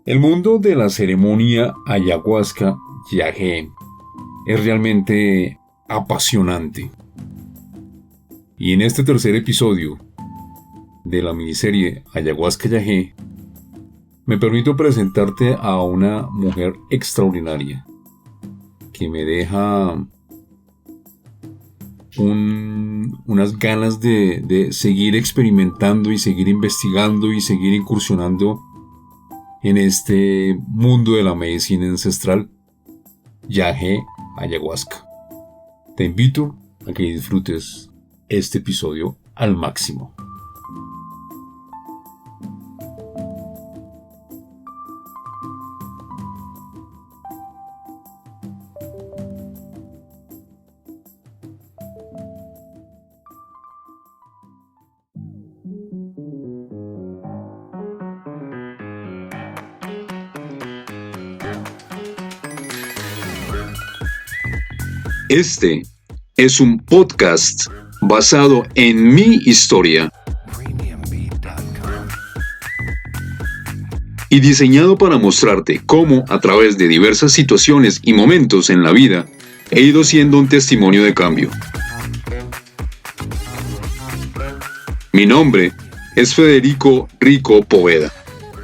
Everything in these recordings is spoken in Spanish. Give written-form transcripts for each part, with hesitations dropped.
El mundo de la ceremonia ayahuasca yagé es realmente apasionante. Y en este tercer episodio de la miniserie Ayahuasca Yagé, me permito presentarte a una mujer extraordinaria que me deja unas ganas de seguir experimentando y seguir investigando y seguir incursionando en este mundo de la medicina ancestral Yagé Ayahuasca. Te invito a que disfrutes este episodio al máximo. Este es un podcast basado en mi historia y diseñado para mostrarte cómo, a través de diversas situaciones y momentos en la vida, he ido siendo un testimonio de cambio. Mi nombre es Federico Rico Poveda,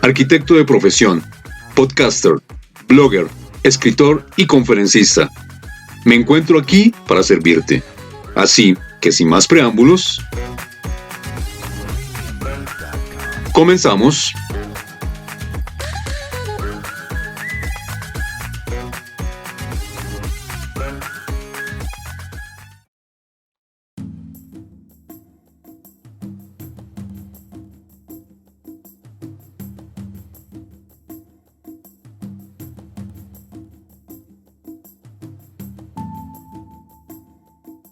arquitecto de profesión, podcaster, blogger, escritor y conferencista. Me encuentro aquí para servirte. Así que sin más preámbulos, comenzamos.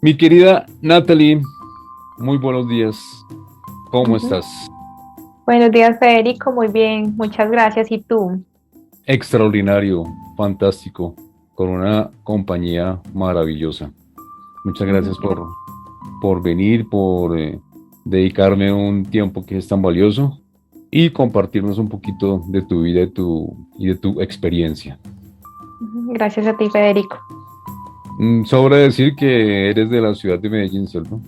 Mi querida Natalie, muy buenos días. ¿Cómo estás? Buenos días, Federico. Muy bien, muchas gracias. ¿Y tú? Extraordinario, fantástico, con una compañía maravillosa. Muchas gracias por venir, por dedicarme un tiempo que es tan valioso y compartirnos un poquito de tu vida y de tu experiencia. Gracias a ti, Federico. Sobra decir que eres de la ciudad de Medellín, ¿cierto?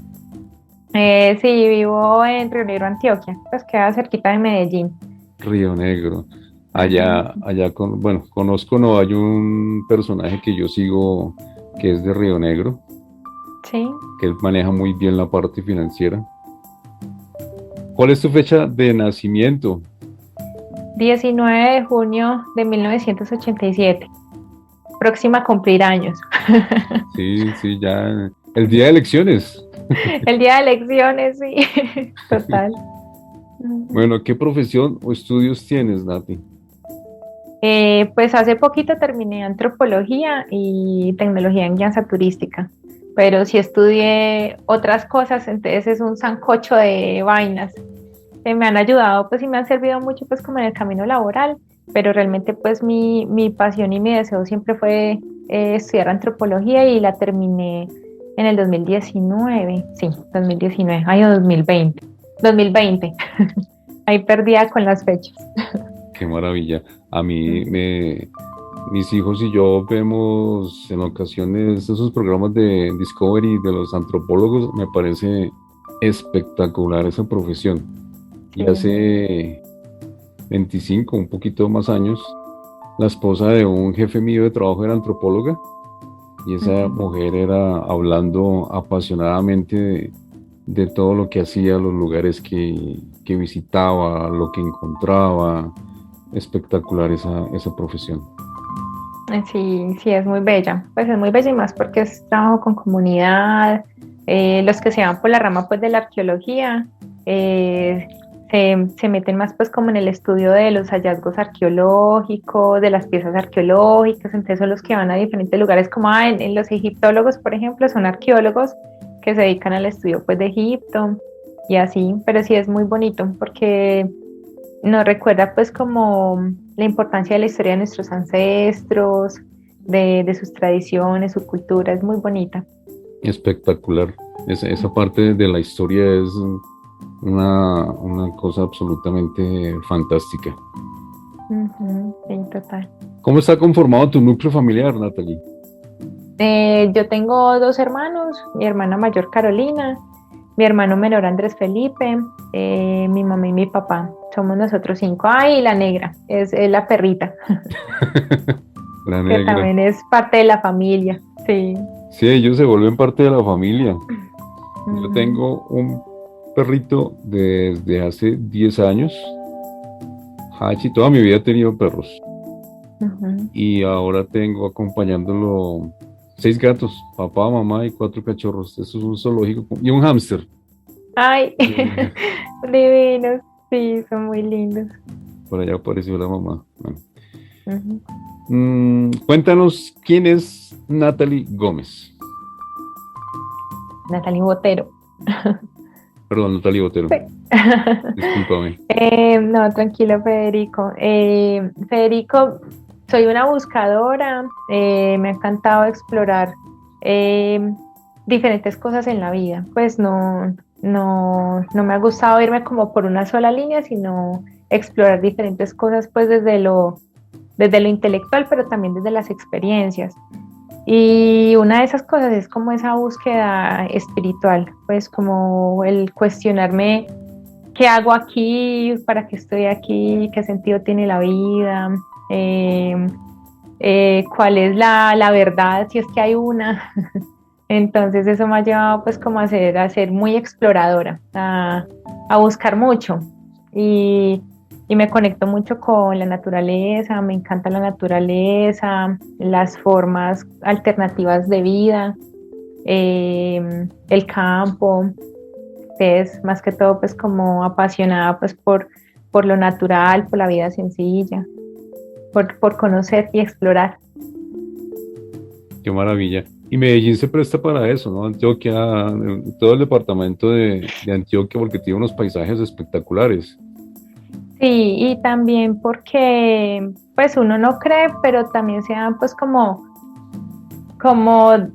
Sí, vivo en Río Negro, Antioquia, pues queda cerquita de Medellín. Río Negro. Allá conozco, no, hay un personaje que yo sigo que es de Río Negro, Sí. que él maneja muy bien la parte financiera. ¿Cuál es tu fecha de nacimiento? 19 de junio de 1987. Próxima a cumplir años. Sí, ya. El día de elecciones. El día de elecciones, sí. Total. Bueno, ¿qué profesión o estudios tienes, Nati? Pues hace poquito terminé antropología y tecnología en guianza turística, pero sí estudié otras cosas, entonces es un sancocho de vainas que me han ayudado pues y me han servido mucho pues como en el camino laboral, pero realmente pues mi pasión y mi deseo siempre fue estudiar antropología y la terminé en el 2019, sí, 2019, año 2020, ahí perdida con las fechas. Qué maravilla. A mí, mis hijos y yo vemos en ocasiones esos programas de Discovery de los antropólogos. Me parece espectacular esa profesión. Y hace 25, un poquito más años, la esposa de un jefe mío de trabajo era antropóloga y esa mujer era hablando apasionadamente de todo lo que hacía, los lugares que visitaba, lo que encontraba. Espectacular esa profesión. Sí, sí, es muy bella. Pues es muy bella y más porque es trabajo con comunidad. Los que se van por la rama pues de la arqueología se meten más pues como en el estudio de los hallazgos arqueológicos, de las piezas arqueológicas. Entonces son los que van a diferentes lugares como en los egiptólogos, por ejemplo, son arqueólogos que se dedican al estudio pues de Egipto y así. Pero sí es muy bonito porque nos recuerda pues como la importancia de la historia de nuestros ancestros, de sus tradiciones, su cultura, es muy bonita. Espectacular. Esa parte de la historia es una cosa absolutamente fantástica. Ujú, sí, total. ¿Cómo está conformado tu núcleo familiar, Natalie? Yo tengo dos hermanos, mi hermana mayor Carolina, mi hermano menor Andrés Felipe, mi mamá y mi papá. Somos nosotros cinco. Ay, y la negra, es la perrita, La que negra. también es parte de la familia. Sí. Sí, ellos se vuelven parte de la familia. Yo Ujú, tengo un perrito desde hace 10 años. Hachi, toda mi vida he tenido perros. ujú. Y ahora tengo acompañándolo 6 gatos, papá, mamá y 4 cachorros. Eso es un zoológico. Y un hámster. Ay, Eh, divinos, sí, son muy lindos. Por allá apareció la mamá. Bueno. Ujú. Cuéntanos quién es Natalie Gómez. Natalie Botero. Perdón, Natalie Botero. Sí. Discúlpame. No, tranquilo, Federico. Federico, soy una buscadora, me ha encantado explorar eh, diferentes cosas en la vida. Pues no me ha gustado irme como por una sola línea, sino explorar diferentes cosas, pues desde lo intelectual, pero también desde las experiencias. Y una de esas cosas es como esa búsqueda espiritual, pues como el cuestionarme qué hago aquí, para qué estoy aquí, qué sentido tiene la vida, eh, cuál es la verdad, si es que hay una. Entonces eso me ha llevado pues como a ser muy exploradora, a buscar mucho y, y me conecto mucho con la naturaleza, me encanta la naturaleza, las formas alternativas de vida, el campo, es más que todo pues como apasionada pues por lo natural, por la vida sencilla, por conocer y explorar. Qué maravilla. Y Medellín se presta para eso, ¿no? Antioquia, todo el departamento de Antioquia, porque tiene unos paisajes espectaculares. Sí, y también porque pues uno no cree, pero también se dan pues como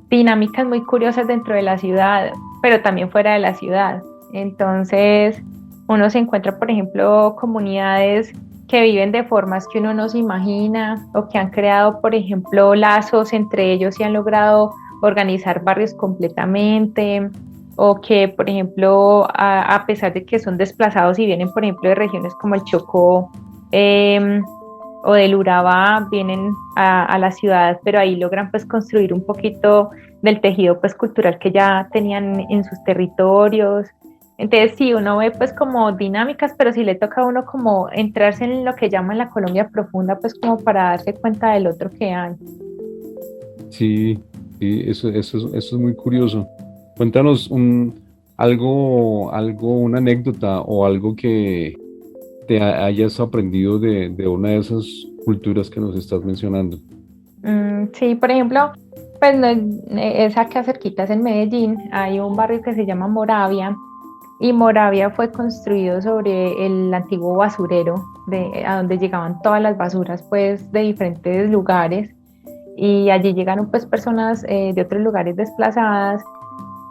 dinámicas muy curiosas dentro de la ciudad, pero también fuera de la ciudad. Entonces, uno se encuentra, por ejemplo, comunidades que viven de formas que uno no se imagina o que han creado, por ejemplo, lazos entre ellos y han logrado organizar barrios completamente, o que, por ejemplo, a pesar de que son desplazados y vienen, por ejemplo, de regiones como el Chocó, eh, o del Urabá vienen a la ciudad, pero ahí logran pues construir un poquito del tejido pues cultural que ya tenían en sus territorios. Entonces sí, uno ve pues como dinámicas, pero sí le toca a uno como entrarse en lo que llaman la Colombia profunda, pues como para darse cuenta del otro que hay. Sí, sí, eso es muy curioso. Cuéntanos una anécdota o algo que hayas aprendido de una de esas culturas que nos estás mencionando. Sí, por ejemplo, pues no, es acá cerquitas en Medellín, hay un barrio que se llama Moravia. Y Moravia fue construido sobre el antiguo basurero, a donde llegaban todas las basuras pues, de diferentes lugares. Y allí llegaron pues, personas de otros lugares desplazadas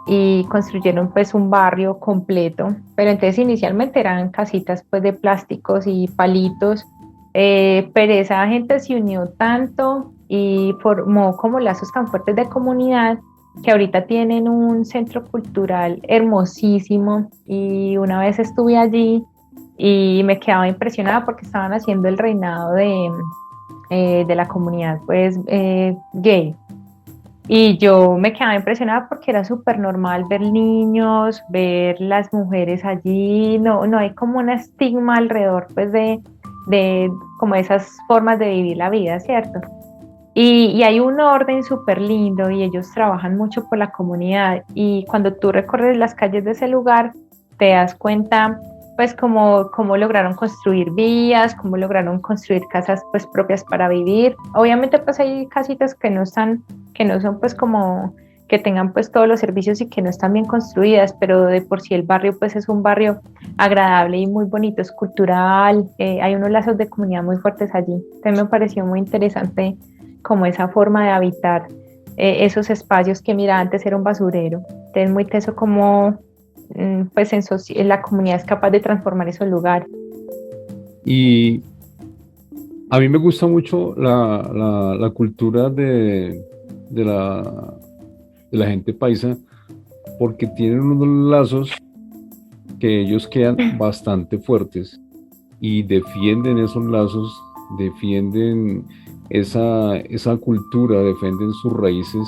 y construyeron pues, un barrio completo. Pero entonces inicialmente eran casitas pues, de plásticos y palitos. Pero esa gente se unió tanto y formó como lazos tan fuertes de comunidad que ahorita tienen un centro cultural hermosísimo, y una vez estuve allí y me quedaba impresionada porque estaban haciendo el reinado de la comunidad pues gay, y yo me quedaba impresionada porque era súper normal ver niños, ver las mujeres allí, no hay como un estigma alrededor pues de como esas formas de vivir la vida, ¿cierto? Y hay un orden súper lindo y ellos trabajan mucho por la comunidad, y cuando tú recorres las calles de ese lugar te das cuenta pues cómo lograron construir vías, cómo lograron construir casas pues propias para vivir. Obviamente pues hay casitas que no son pues como que tengan pues todos los servicios y que no están bien construidas, pero de por sí el barrio pues es un barrio agradable y muy bonito, es cultural, hay unos lazos de comunidad muy fuertes allí. Entonces me pareció muy interesante como esa forma de habitar esos espacios que mira antes era un basurero. Entonces muy teso como pues en la comunidad es capaz de transformar esos lugares. Y A mí me gusta mucho la cultura de de la gente paisa porque tienen unos lazos que ellos quedan bastante fuertes y defienden esos lazos, defienden esa cultura, defienden sus raíces,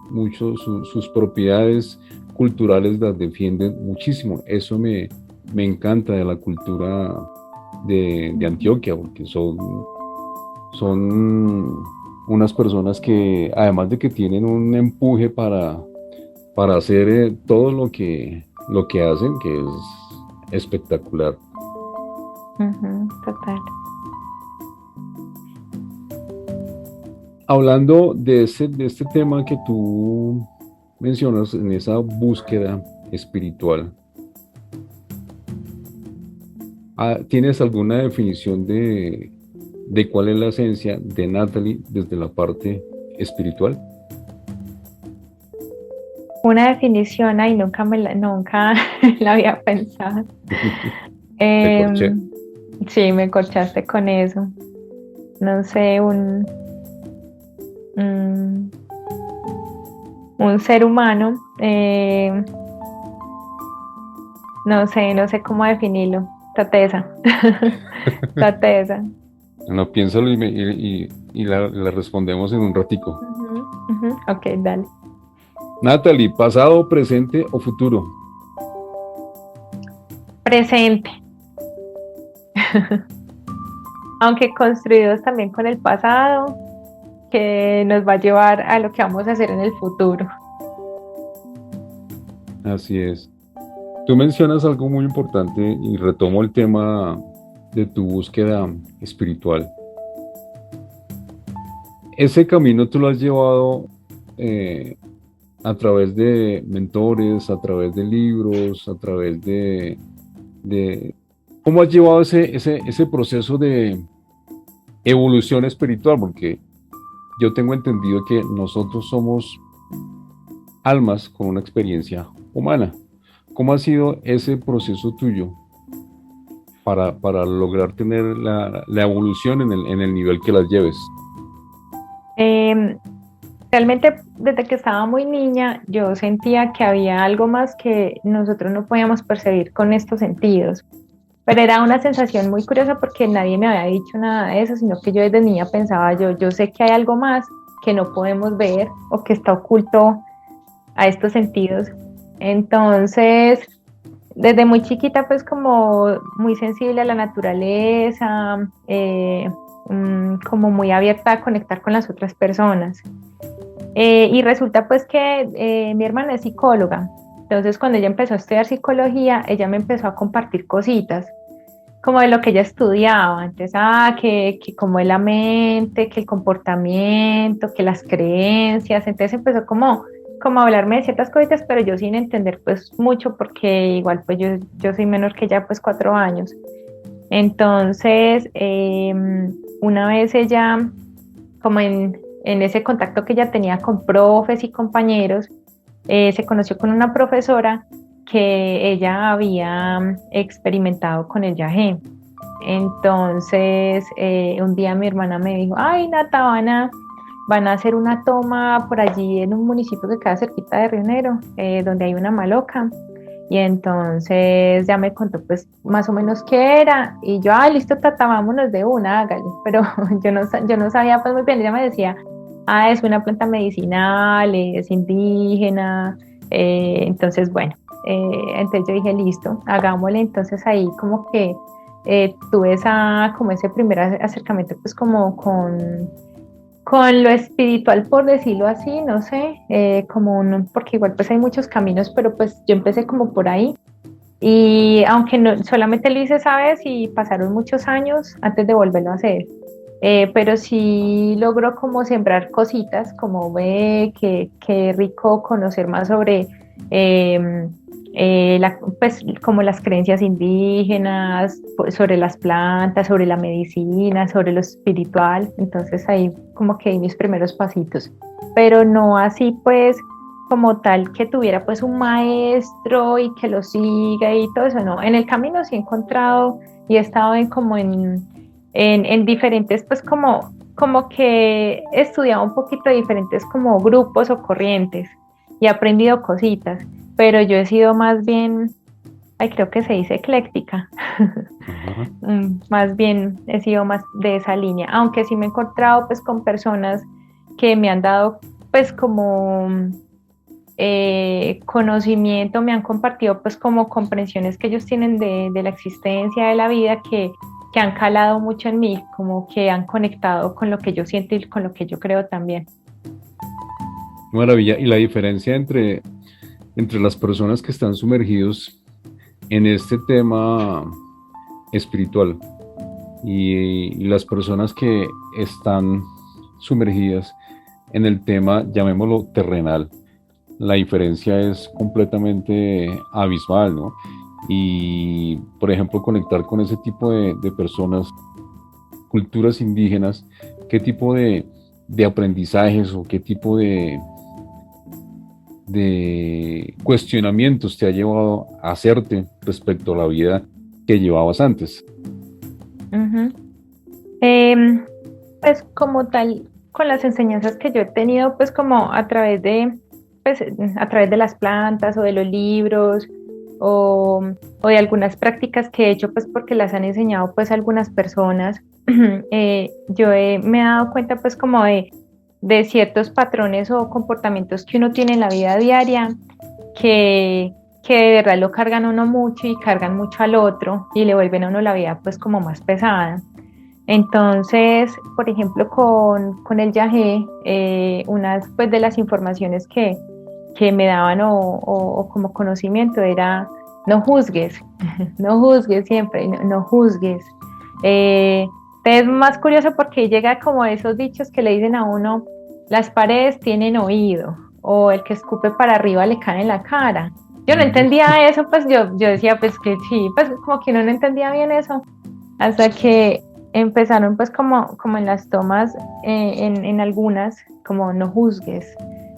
mucho sus propiedades culturales las defienden muchísimo. Eso me encanta de la cultura de Antioquia, porque son unas personas que, además de que tienen un empuje para hacer todo lo que hacen, que es espectacular. Ujú, total. Hablando de este tema que tú mencionas en esa búsqueda espiritual, ¿tienes alguna definición de cuál es la esencia de Natalie desde la parte espiritual? Una definición, ay, nunca la había pensado. Te corché. Em, sí, me corchaste con eso. No sé, mm, un ser humano, no sé cómo definirlo. Tateza. Tateza. No, piénsalo y la respondemos en un ratico. Ujú, ujú. Ok, dale. Natalie, ¿pasado, presente o futuro? Presente, aunque construidos también con el pasado, que nos va a llevar a lo que vamos a hacer en el futuro. Así es. Tú mencionas algo muy importante y retomo el tema de tu búsqueda espiritual. Ese camino tú lo has llevado eh, a través de mentores, a través de libros, a través de... ¿Cómo has llevado ese proceso de evolución espiritual? Porque yo tengo entendido que nosotros somos almas con una experiencia humana. ¿Cómo ha sido ese proceso tuyo para lograr tener la evolución en el nivel que las lleves? Em, Realmente desde que estaba muy niña yo sentía que había algo más que nosotros no podíamos percibir con estos sentidos, pero era una sensación muy curiosa porque nadie me había dicho nada de eso, sino que yo desde niña pensaba yo sé que hay algo más que no podemos ver o que está oculto a estos sentidos. Entonces, desde muy chiquita, pues como muy sensible a la naturaleza, como muy abierta a conectar con las otras personas. Y resulta pues que mi hermana es psicóloga, entonces cuando ella empezó a estudiar psicología, ella me empezó a compartir cositas como de lo que ella estudiaba. Entonces, que como es la mente, que el comportamiento, que las creencias. Entonces empezó como a hablarme de ciertas cositas, pero yo sin entender pues mucho, porque igual pues yo soy menor que ella pues 4 años. Entonces, una vez ella, como en ese contacto que ella tenía con profes y compañeros, se conoció con una profesora que ella había experimentado con el yagé. Entonces, un día mi hermana me dijo, ay, Nata, van a hacer una toma por allí en un municipio que queda cerquita de Río Negro, donde hay una maloca. Y entonces ya me contó pues más o menos qué era, y yo, listo, Tata, vámonos de una, hágale. Pero yo no sabía pues muy bien. Ella me decía, es una planta medicinal, es indígena. Entonces bueno, entonces yo dije, listo, hagámosle. Entonces ahí como que tuve como ese primer acercamiento pues como con lo espiritual, por decirlo así, no sé, porque igual pues hay muchos caminos, pero pues yo empecé como por ahí. Y aunque no, solamente lo hice esa vez y pasaron muchos años antes de volverlo a hacer. Pero sí logró como sembrar cositas, como ve que rico conocer más sobre eh, pues, como las creencias indígenas, sobre las plantas, sobre la medicina, sobre lo espiritual. Entonces ahí como que di mis primeros pasitos, pero no así pues como tal que tuviera pues un maestro y que lo siga y todo eso, no. En el camino sí he encontrado y he estado en diferentes, pues como que he estudiado un poquito de diferentes como grupos o corrientes y he aprendido cositas, pero yo he sido más bien, ay, creo que se dice ecléctica. Ajá. Más bien he sido más de esa línea, aunque sí me he encontrado pues con personas que me han dado pues como conocimiento, me han compartido pues como comprensiones que ellos tienen de la existencia, de la vida, que han calado mucho en mí, como que han conectado con lo que yo siento y con lo que yo creo también. Maravilla. Y la diferencia entre las personas que están sumergidos en este tema espiritual y las personas que están sumergidas en el tema, llamémoslo terrenal, la diferencia es completamente abismal, ¿no? Y, por ejemplo, conectar con ese tipo de personas, culturas indígenas, qué tipo de aprendizajes o qué tipo de cuestionamientos te ha llevado a hacerte respecto a la vida que llevabas antes. Ujú. Em, pues como tal, con las enseñanzas que yo he tenido, pues como a través pues, a través de las plantas o de los libros o, o de algunas prácticas que he hecho, pues porque las han enseñado pues algunas personas, me he dado cuenta pues como de ciertos patrones o comportamientos que uno tiene en la vida diaria que, que de verdad lo cargan a uno mucho y cargan mucho al otro y le vuelven a uno la vida pues como más pesada. Entonces, por ejemplo, con el yagé, unas pues, de las informaciones que me daban o como conocimiento era no juzgues, no juzgues siempre, no, no juzgues. Eh, es más curioso porque llega como esos dichos que le dicen a uno, las paredes tienen oído, o el que escupe para arriba le cae en la cara. Yo no Ujú. entendía eso, pues yo decía pues que sí, pues como que uno no entendía bien eso hasta que empezaron pues como en las tomas, en algunas, como no juzgues,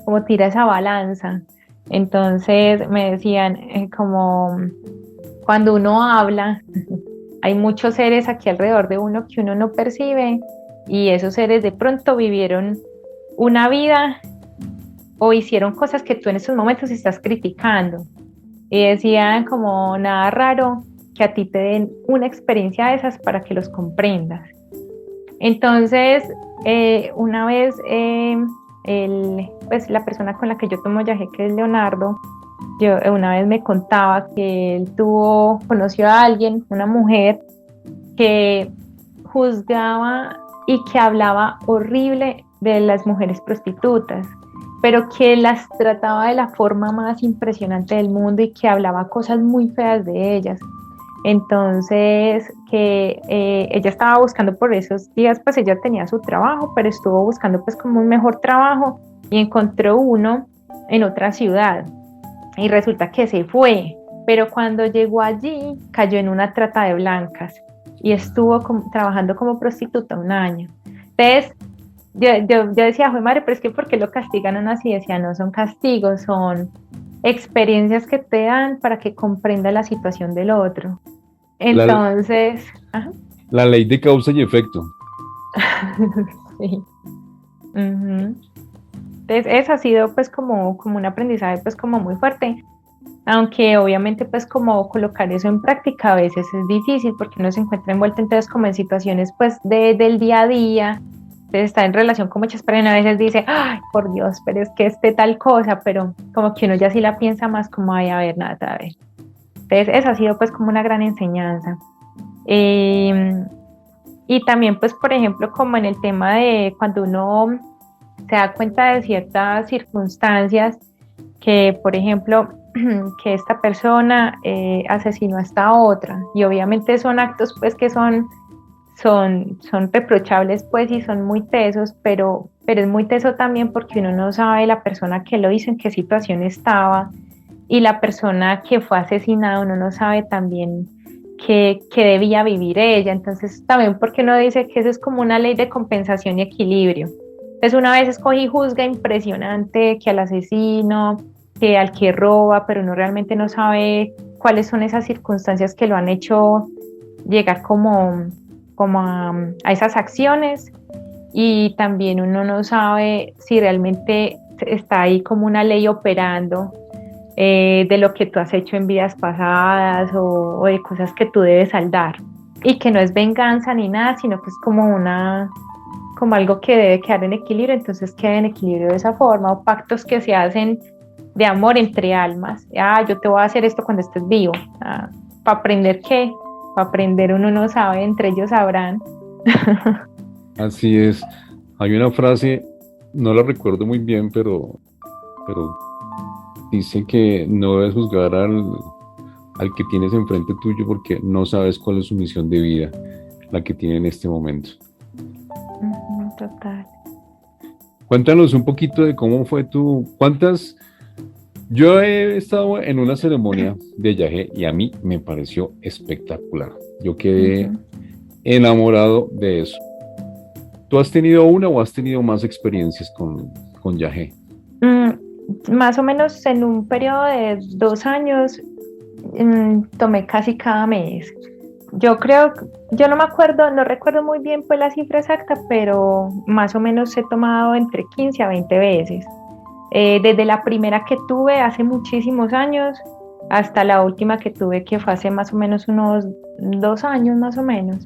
como tira esa balanza. Entonces me decían como cuando uno habla, hay muchos seres aquí alrededor de uno que uno no percibe y esos seres de pronto vivieron una vida o hicieron cosas que tú en estos momentos estás criticando. Y decían como nada raro que a ti te den una experiencia de esas para que los comprendas. Entonces, una vez pues la persona con la que yo tomo viaje, que es Leonardo, una vez me contaba que él conoció a alguien, una mujer, que juzgaba y que hablaba horrible de las mujeres prostitutas, pero que las trataba de la forma más impresionante del mundo y que hablaba cosas muy feas de ellas. Entonces, que ella estaba buscando por esos días, pues ella tenía su trabajo, pero estuvo buscando pues como un mejor trabajo y encontró uno en otra ciudad. Y resulta que se fue, pero cuando llegó allí cayó en una trata de blancas y estuvo trabajando como prostituta un año. Entonces, yo decía, joder madre, pero es que ¿por qué lo castigan a uno así? Decía, no son castigos, son experiencias que te dan para que comprenda la situación del otro. La, Entonces, ajá, la ley de causa y efecto. sí. Ujú. Entonces, eso ha sido pues como un aprendizaje pues como muy fuerte, aunque obviamente pues como colocar eso en práctica a veces es difícil porque uno se encuentra envuelto entonces como en situaciones pues del día a día, entonces está en relación con muchas personas, a veces dice, ay, por Dios, pero es que tal cosa, pero como que uno ya sí la piensa más como, ay, a ver, nada, a ver. Entonces, eso ha sido pues como una gran enseñanza. Eh, y también pues, por ejemplo, como en el tema de cuando uno se da cuenta de ciertas circunstancias que, por ejemplo, que esta persona asesinó a esta otra y obviamente son actos pues que son reprochables pues y son muy tesos, pero es muy teso también porque uno no sabe la persona que lo hizo, en qué situación estaba y la persona que fue asesinada, uno no sabe también que debía vivir ella. Entonces, también porque uno dice que eso es como una ley de compensación y equilibrio. Entonces, una vez escogí y juzga impresionante que al asesino, que al que roba, pero uno realmente no sabe cuáles son esas circunstancias que lo han hecho llegar como, como a esas acciones, y también uno no sabe si realmente está ahí como una ley operando de lo que tú has hecho en vidas pasadas o de cosas que tú debes saldar, y que no es venganza ni nada, sino que es como algo que debe quedar en equilibrio, entonces queda en equilibrio de esa forma, o pactos que se hacen de amor entre almas. Yo te voy a hacer esto cuando estés vivo. ¿Para aprender qué? Para aprender uno no sabe, entre ellos sabrán. Así es. Hay una frase, no la recuerdo muy bien, pero dice que no debes juzgar al que tienes enfrente tuyo porque no sabes cuál es su misión de vida, la que tiene en este momento. Total. Cuéntanos un poquito de cómo fue yo he estado en una ceremonia de yagé y a mí me pareció espectacular. Yo quedé Ujú. enamorado de eso. ¿Tú has tenido una o has tenido más experiencias con yagé? Más o menos en un periodo de 2 años, tomé casi cada mes. Yo creo, yo no me acuerdo, no recuerdo muy bien pues la cifra exacta, pero más o menos he tomado entre 15 a 20 veces. Desde la primera que tuve hace muchísimos años hasta la última que tuve, que fue hace más o menos unos 2 años más o menos.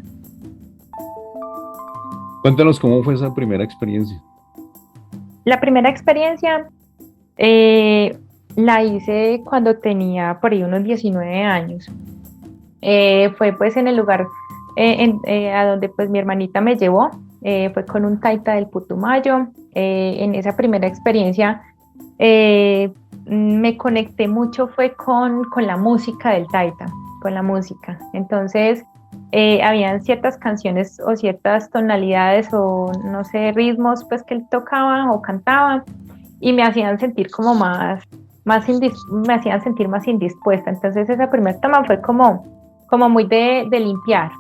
Cuéntanos cómo fue esa primera experiencia. La primera experiencia eh, la hice cuando tenía por ahí unos 19 años. Fue pues en el lugar a donde pues mi hermanita me llevó. Fue con un taita del Putumayo. En esa primera experiencia eh, me conecté mucho fue con la música del taita, con la música. Entonces, habían ciertas canciones o ciertas tonalidades o no sé, ritmos pues que él tocaba o cantaba, y me hacían sentir como me hacían sentir más indispuesta. Entonces esa primera toma fue como muy de limpiar,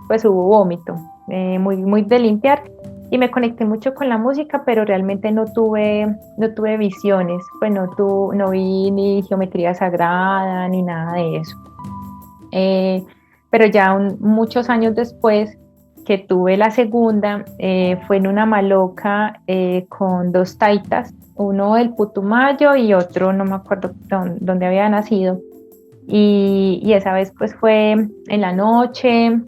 pues hubo vómito, muy de limpiar, y me conecté mucho con la música, pero realmente no tuve visiones, pues no vi ni geometría sagrada ni nada de eso. Eh, pero ya muchos años después que tuve la segunda, fue en una maloca con dos taitas, uno del Putumayo y otro no me acuerdo dónde había nacido. Y esa vez pues fue en la noche,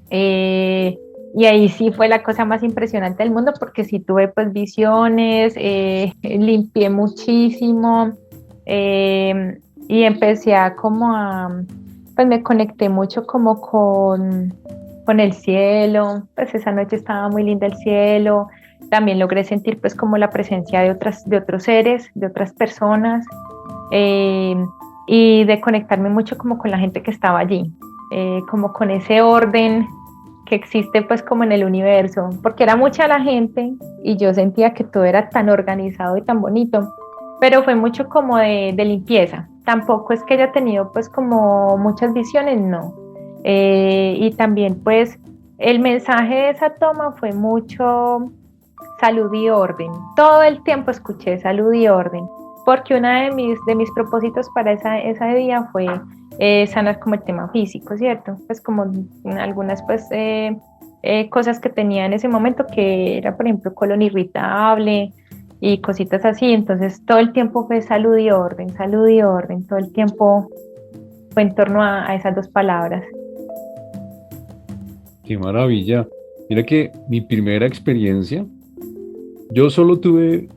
y ahí sí fue la cosa más impresionante del mundo, porque sí tuve pues visiones, limpié muchísimo, eh, y empecé pues me conecté mucho como con el cielo. Pues esa noche estaba muy linda el cielo. También logré sentir pues como la presencia de otros seres, de otras personas, eh, y de conectarme mucho como con la gente que estaba allí, como con ese orden que existe pues como en el universo, porque era mucha la gente y yo sentía que todo era tan organizado y tan bonito, pero fue mucho como de limpieza. Tampoco es que haya tenido pues como muchas visiones, no. Y también pues el mensaje de esa toma fue mucho salud y orden. Todo el tiempo escuché salud y orden, porque uno de mis propósitos para ese día fue sanar como el tema físico, ¿cierto? Pues como algunas pues cosas que tenía en ese momento, que era por ejemplo colon irritable y cositas así. Entonces todo el tiempo fue salud y orden, todo el tiempo fue en torno a esas dos palabras. Qué maravilla. Mira que mi primera experiencia, yo solo tuve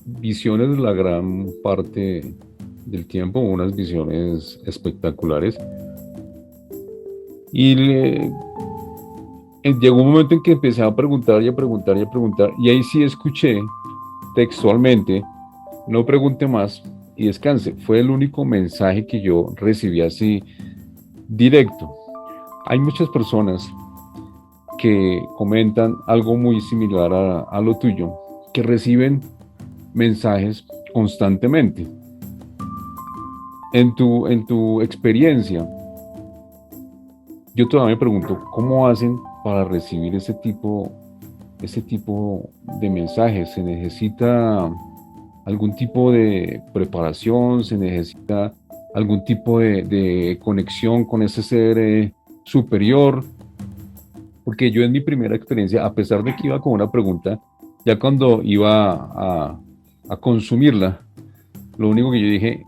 visiones la gran parte del tiempo, unas visiones espectaculares. Y llegó un momento en que empecé a preguntar y a preguntar y a preguntar, y ahí sí escuché textualmente, no pregunte más y descanse. Fue el único mensaje que yo recibí así directo. Hay muchas personas que comentan algo muy similar a lo tuyo, que reciben mensajes constantemente. En tu experiencia, yo todavía me pregunto, ¿cómo hacen para recibir ese tipo de mensajes? ¿Se necesita algún tipo de preparación? ¿Se necesita algún tipo de conexión con ese ser superior? porque yo en mi primera experiencia, a pesar de que iba con una pregunta, ya cuando iba a consumirla, lo único que yo dije,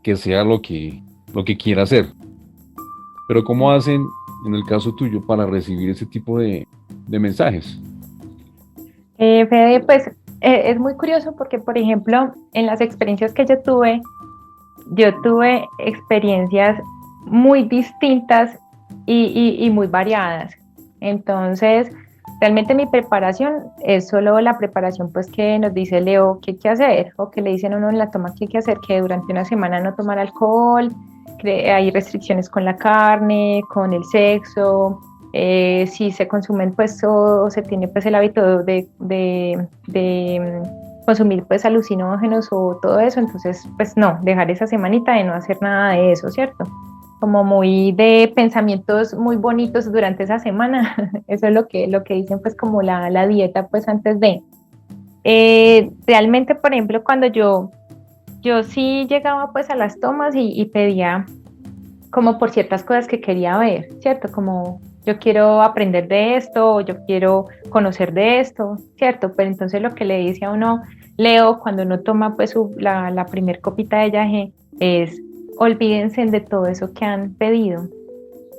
que sea lo que quiera hacer. Pero ¿cómo hacen en el caso tuyo para recibir ese tipo de mensajes? Fede, pues es muy curioso porque, por ejemplo, en las experiencias que yo tuve experiencias muy distintas y muy variadas. Entonces, realmente mi preparación es solo la preparación pues que nos dice Leo que hay que hacer o que le dicen a uno en la toma que hay que hacer, que durante una semana no tomar alcohol, que hay restricciones con la carne, con el sexo, si se consumen pues o se tiene pues el hábito de consumir pues alucinógenos o todo eso, entonces pues no, dejar esa semanita de no hacer nada de eso, ¿cierto? Como muy de pensamientos muy bonitos durante esa semana, eso es lo que dicen pues como la dieta pues antes de. Realmente, por ejemplo, cuando yo sí llegaba pues a las tomas y pedía como por ciertas cosas que quería ver, ¿cierto? Como yo quiero aprender de esto, o yo quiero conocer de esto, ¿cierto? Pero entonces lo que le dice a uno, Leo, cuando uno toma pues la primer copita de yaje, es olvídense de todo eso que han pedido,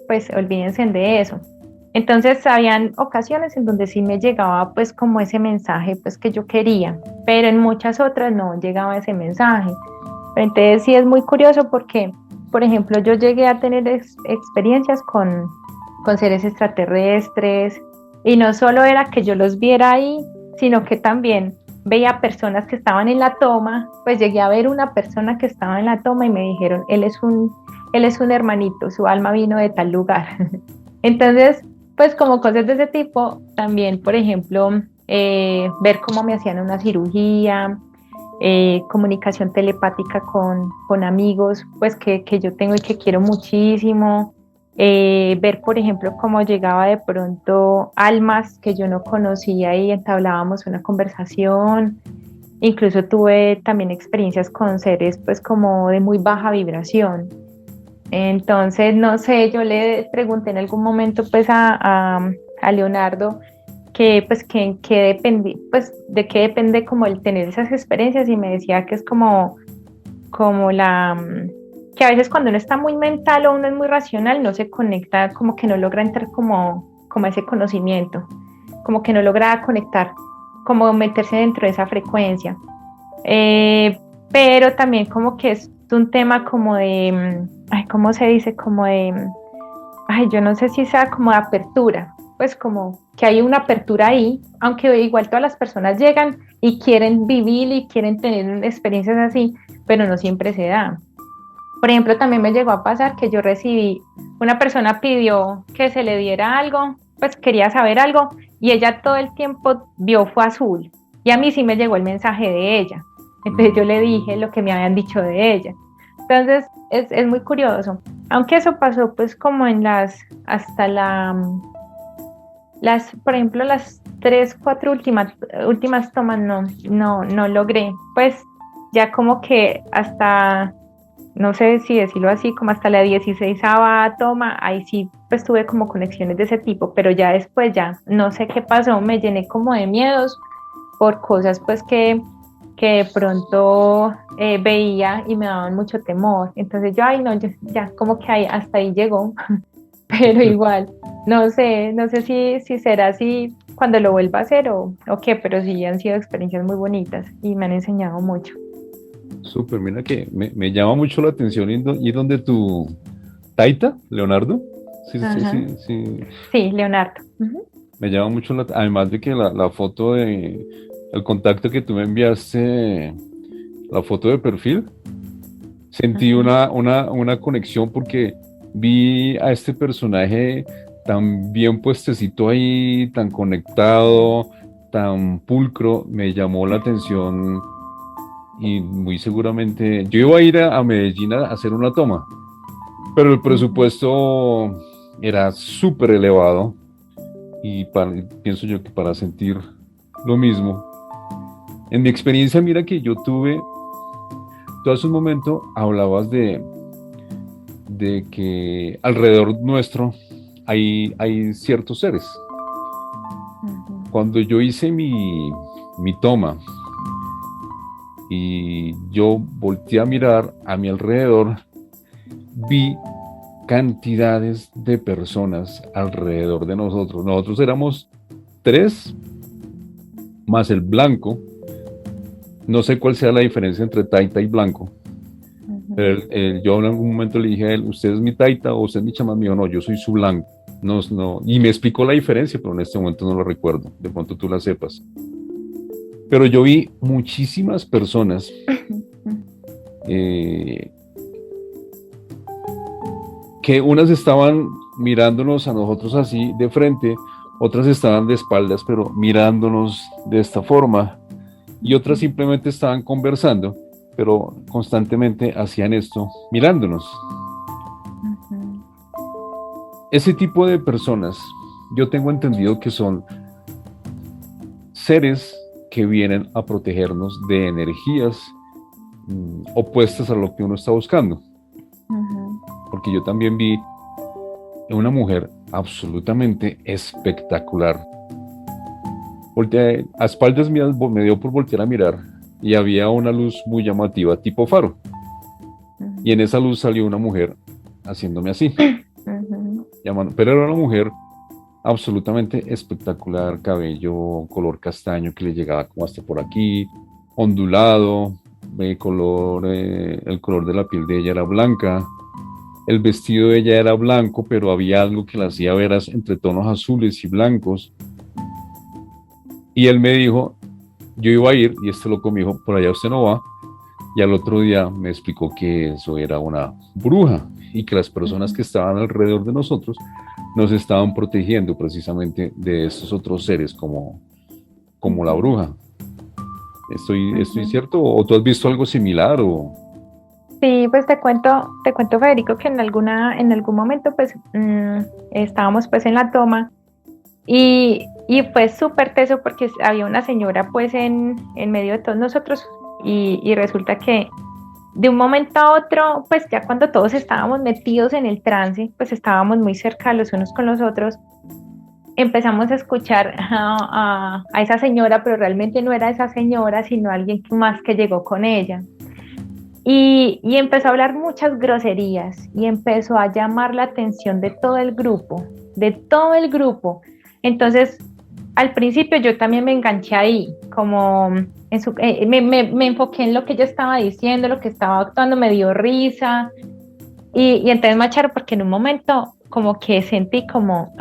pues olvídense de eso. Entonces habían ocasiones en donde sí me llegaba pues como ese mensaje pues que yo quería, pero en muchas otras no llegaba ese mensaje. Pero entonces sí es muy curioso porque, por ejemplo, yo llegué a tener experiencias con seres extraterrestres y no solo era que yo los viera ahí, sino que también veía personas que estaban en la toma, pues llegué a ver una persona que estaba en la toma y me dijeron, él es un hermanito, su alma vino de tal lugar. Entonces, pues como cosas de ese tipo, también, por ejemplo, ver cómo me hacían una cirugía, comunicación telepática con amigos, pues que yo tengo y que quiero muchísimo, ver, por ejemplo, cómo llegaba de pronto almas que yo no conocía y entablábamos una conversación. Incluso tuve también experiencias con seres pues como de muy baja vibración. Entonces, no sé, yo le pregunté en algún momento pues a Leonardo que pues que depende, pues de qué depende como el tener esas experiencias y me decía que es como que a veces cuando uno está muy mental o uno es muy racional no se conecta, como que no logra entrar como ese conocimiento, como que no logra conectar, como meterse dentro de esa frecuencia. Pero también como que es un tema como de, ay, ¿cómo se dice? Como de, ay, yo no sé si sea como de apertura, pues como que hay una apertura ahí, aunque igual todas las personas llegan y quieren vivir y quieren tener experiencias así, pero no siempre se da. Por ejemplo, también me llegó a pasar que yo recibí, una persona pidió que se le diera algo, pues quería saber algo y ella todo el tiempo vio fue azul y a mí sí me llegó el mensaje de ella. Entonces yo le dije lo que me habían dicho de ella. Entonces es muy curioso. Aunque eso pasó pues como en hasta por ejemplo, las tres, cuatro últimas tomas no logré. Pues ya como que hasta, no sé si decirlo así, como hasta la 16ª toma, ahí sí pues tuve como conexiones de ese tipo, pero ya después ya no sé qué pasó, me llené como de miedos por cosas pues que de pronto veía y me daban mucho temor. Entonces yo, ay no, ya como que hasta ahí llegó, pero igual, no sé si será así cuando lo vuelva a hacer o qué, pero sí han sido experiencias muy bonitas y me han enseñado mucho. Súper, mira que me llama mucho la atención ir donde tu Taita, Leonardo. Sí, sí, Ajá. sí, sí. Sí, Leonardo. Ujú. Me llama mucho además de que la foto el contacto que tú me enviaste, la foto de perfil, sentí Ajá. una conexión porque vi a este personaje tan bien puestecito ahí, tan conectado, tan pulcro, me llamó la atención y muy seguramente yo iba a ir a Medellín a hacer una toma, pero el Ujú. presupuesto era súper elevado y pienso yo que para sentir lo mismo. En mi experiencia, mira que yo tuve, tú hace un momento hablabas de que alrededor nuestro hay ciertos seres. cuando yo hice mi toma y yo volteé a mirar a mi alrededor, vi cantidades de personas alrededor de nosotros. Nosotros éramos tres más el blanco. No sé cuál sea la diferencia entre taita y blanco, pero yo en algún momento le dije a él, ¿usted es mi taita o usted es mi chamán? Me dijo, no, yo soy su blanco. No, no, y me explicó la diferencia, pero en este momento no lo recuerdo. De pronto tú la sepas. Pero yo vi muchísimas personas eh, que unas estaban mirándonos a nosotros así de frente, otras estaban de espaldas, pero mirándonos de esta forma, y otras simplemente estaban conversando, pero constantemente hacían esto mirándonos. Ese tipo de personas, yo tengo entendido que son seres que vienen a protegernos de energías opuestas a lo que uno está buscando. Porque yo también vi una mujer absolutamente espectacular. Volteé, a espaldas mías me dio por voltear a mirar y había una luz muy llamativa tipo faro. Y en esa luz salió una mujer haciéndome así. Llamando, pero era una mujer absolutamente espectacular, cabello color castaño que le llegaba como hasta por aquí, ondulado, el color de la piel de ella era blanca, el vestido de ella era blanco, pero había algo que la hacía ver entre tonos azules y blancos. Y él me dijo, yo iba a ir, y este loco me dijo, por allá usted no va. Y al otro día me explicó que eso era una bruja y que las personas que estaban alrededor de nosotros nos estaban protegiendo precisamente de estos otros seres como la bruja. ¿Estoy cierto? ¿O tú has visto algo similar? Sí, pues te cuento Federico, que en algún momento pues estábamos pues en la toma y fue súper teso porque había una señora pues en medio de todos nosotros y resulta que de un momento a otro, pues ya cuando todos estábamos metidos en el trance, pues estábamos muy cerca los unos con los otros, empezamos a escuchar a esa señora, pero realmente no era esa señora, sino alguien más que llegó con ella. Y empezó a hablar muchas groserías y empezó a llamar la atención de todo el grupo, de todo el grupo. Entonces, al principio yo también me enganché ahí, como me enfoqué en lo que ella estaba diciendo, lo que estaba actuando, me dio risa. Y entonces Macharo, porque en un momento como que sentí como,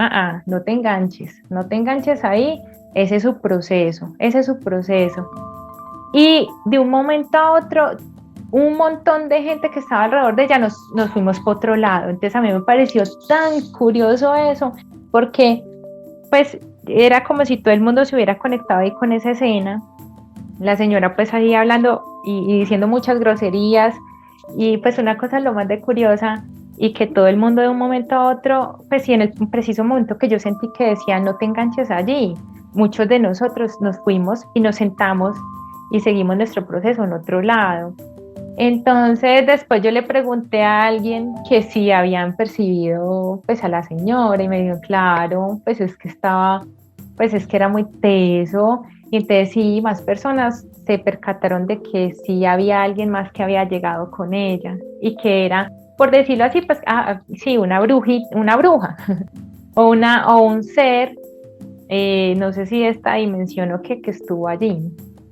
no te enganches, no te enganches ahí, ese es su proceso, ese es su proceso. Y de un momento a otro, un montón de gente que estaba alrededor de ella nos fuimos por otro lado. Entonces a mí me pareció tan curioso eso, porque pues era como si todo el mundo se hubiera conectado ahí con esa escena. La señora pues ahí hablando y diciendo muchas groserías y pues una cosa lo más de curiosa y que todo el mundo de un momento a otro, pues sí, en el preciso momento que yo sentí que decía no te enganches allí, muchos de nosotros nos fuimos y nos sentamos y seguimos nuestro proceso en otro lado. Entonces después yo le pregunté a alguien que si habían percibido pues a la señora y me dijo, claro, pues es que estaba, pues es que era muy teso y entonces sí, más personas se percataron de que sí había alguien más que había llegado con ella y que era, por decirlo así, pues sí, una bruja o un ser, no sé si esta dimensión o que estuvo allí.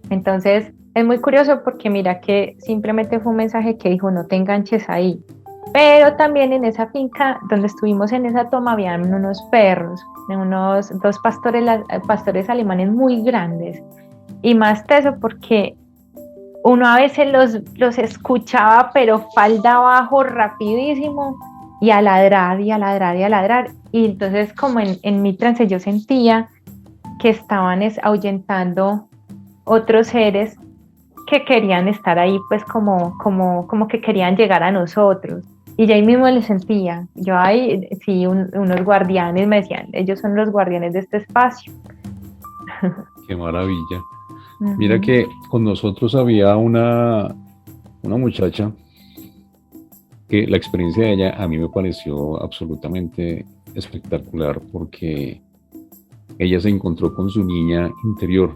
Entonces, es muy curioso porque mira que simplemente fue un mensaje que dijo no te enganches ahí. Pero también en esa finca donde estuvimos en esa toma habían unos perros, unos dos pastores alemanes muy grandes. Y más teso porque uno a veces los escuchaba pero falda abajo rapidísimo y a ladrar y a ladrar y a ladrar. Y entonces como en mi trance yo sentía que estaban ahuyentando otros seres que querían estar ahí, pues como que querían llegar a nosotros. Y yo ahí mismo le sentía, yo ahí, sí, unos guardianes me decían, ellos son los guardianes de este espacio. Qué maravilla. Mira que con nosotros había una muchacha que la experiencia de ella a mí me pareció absolutamente espectacular porque ella se encontró con su niña interior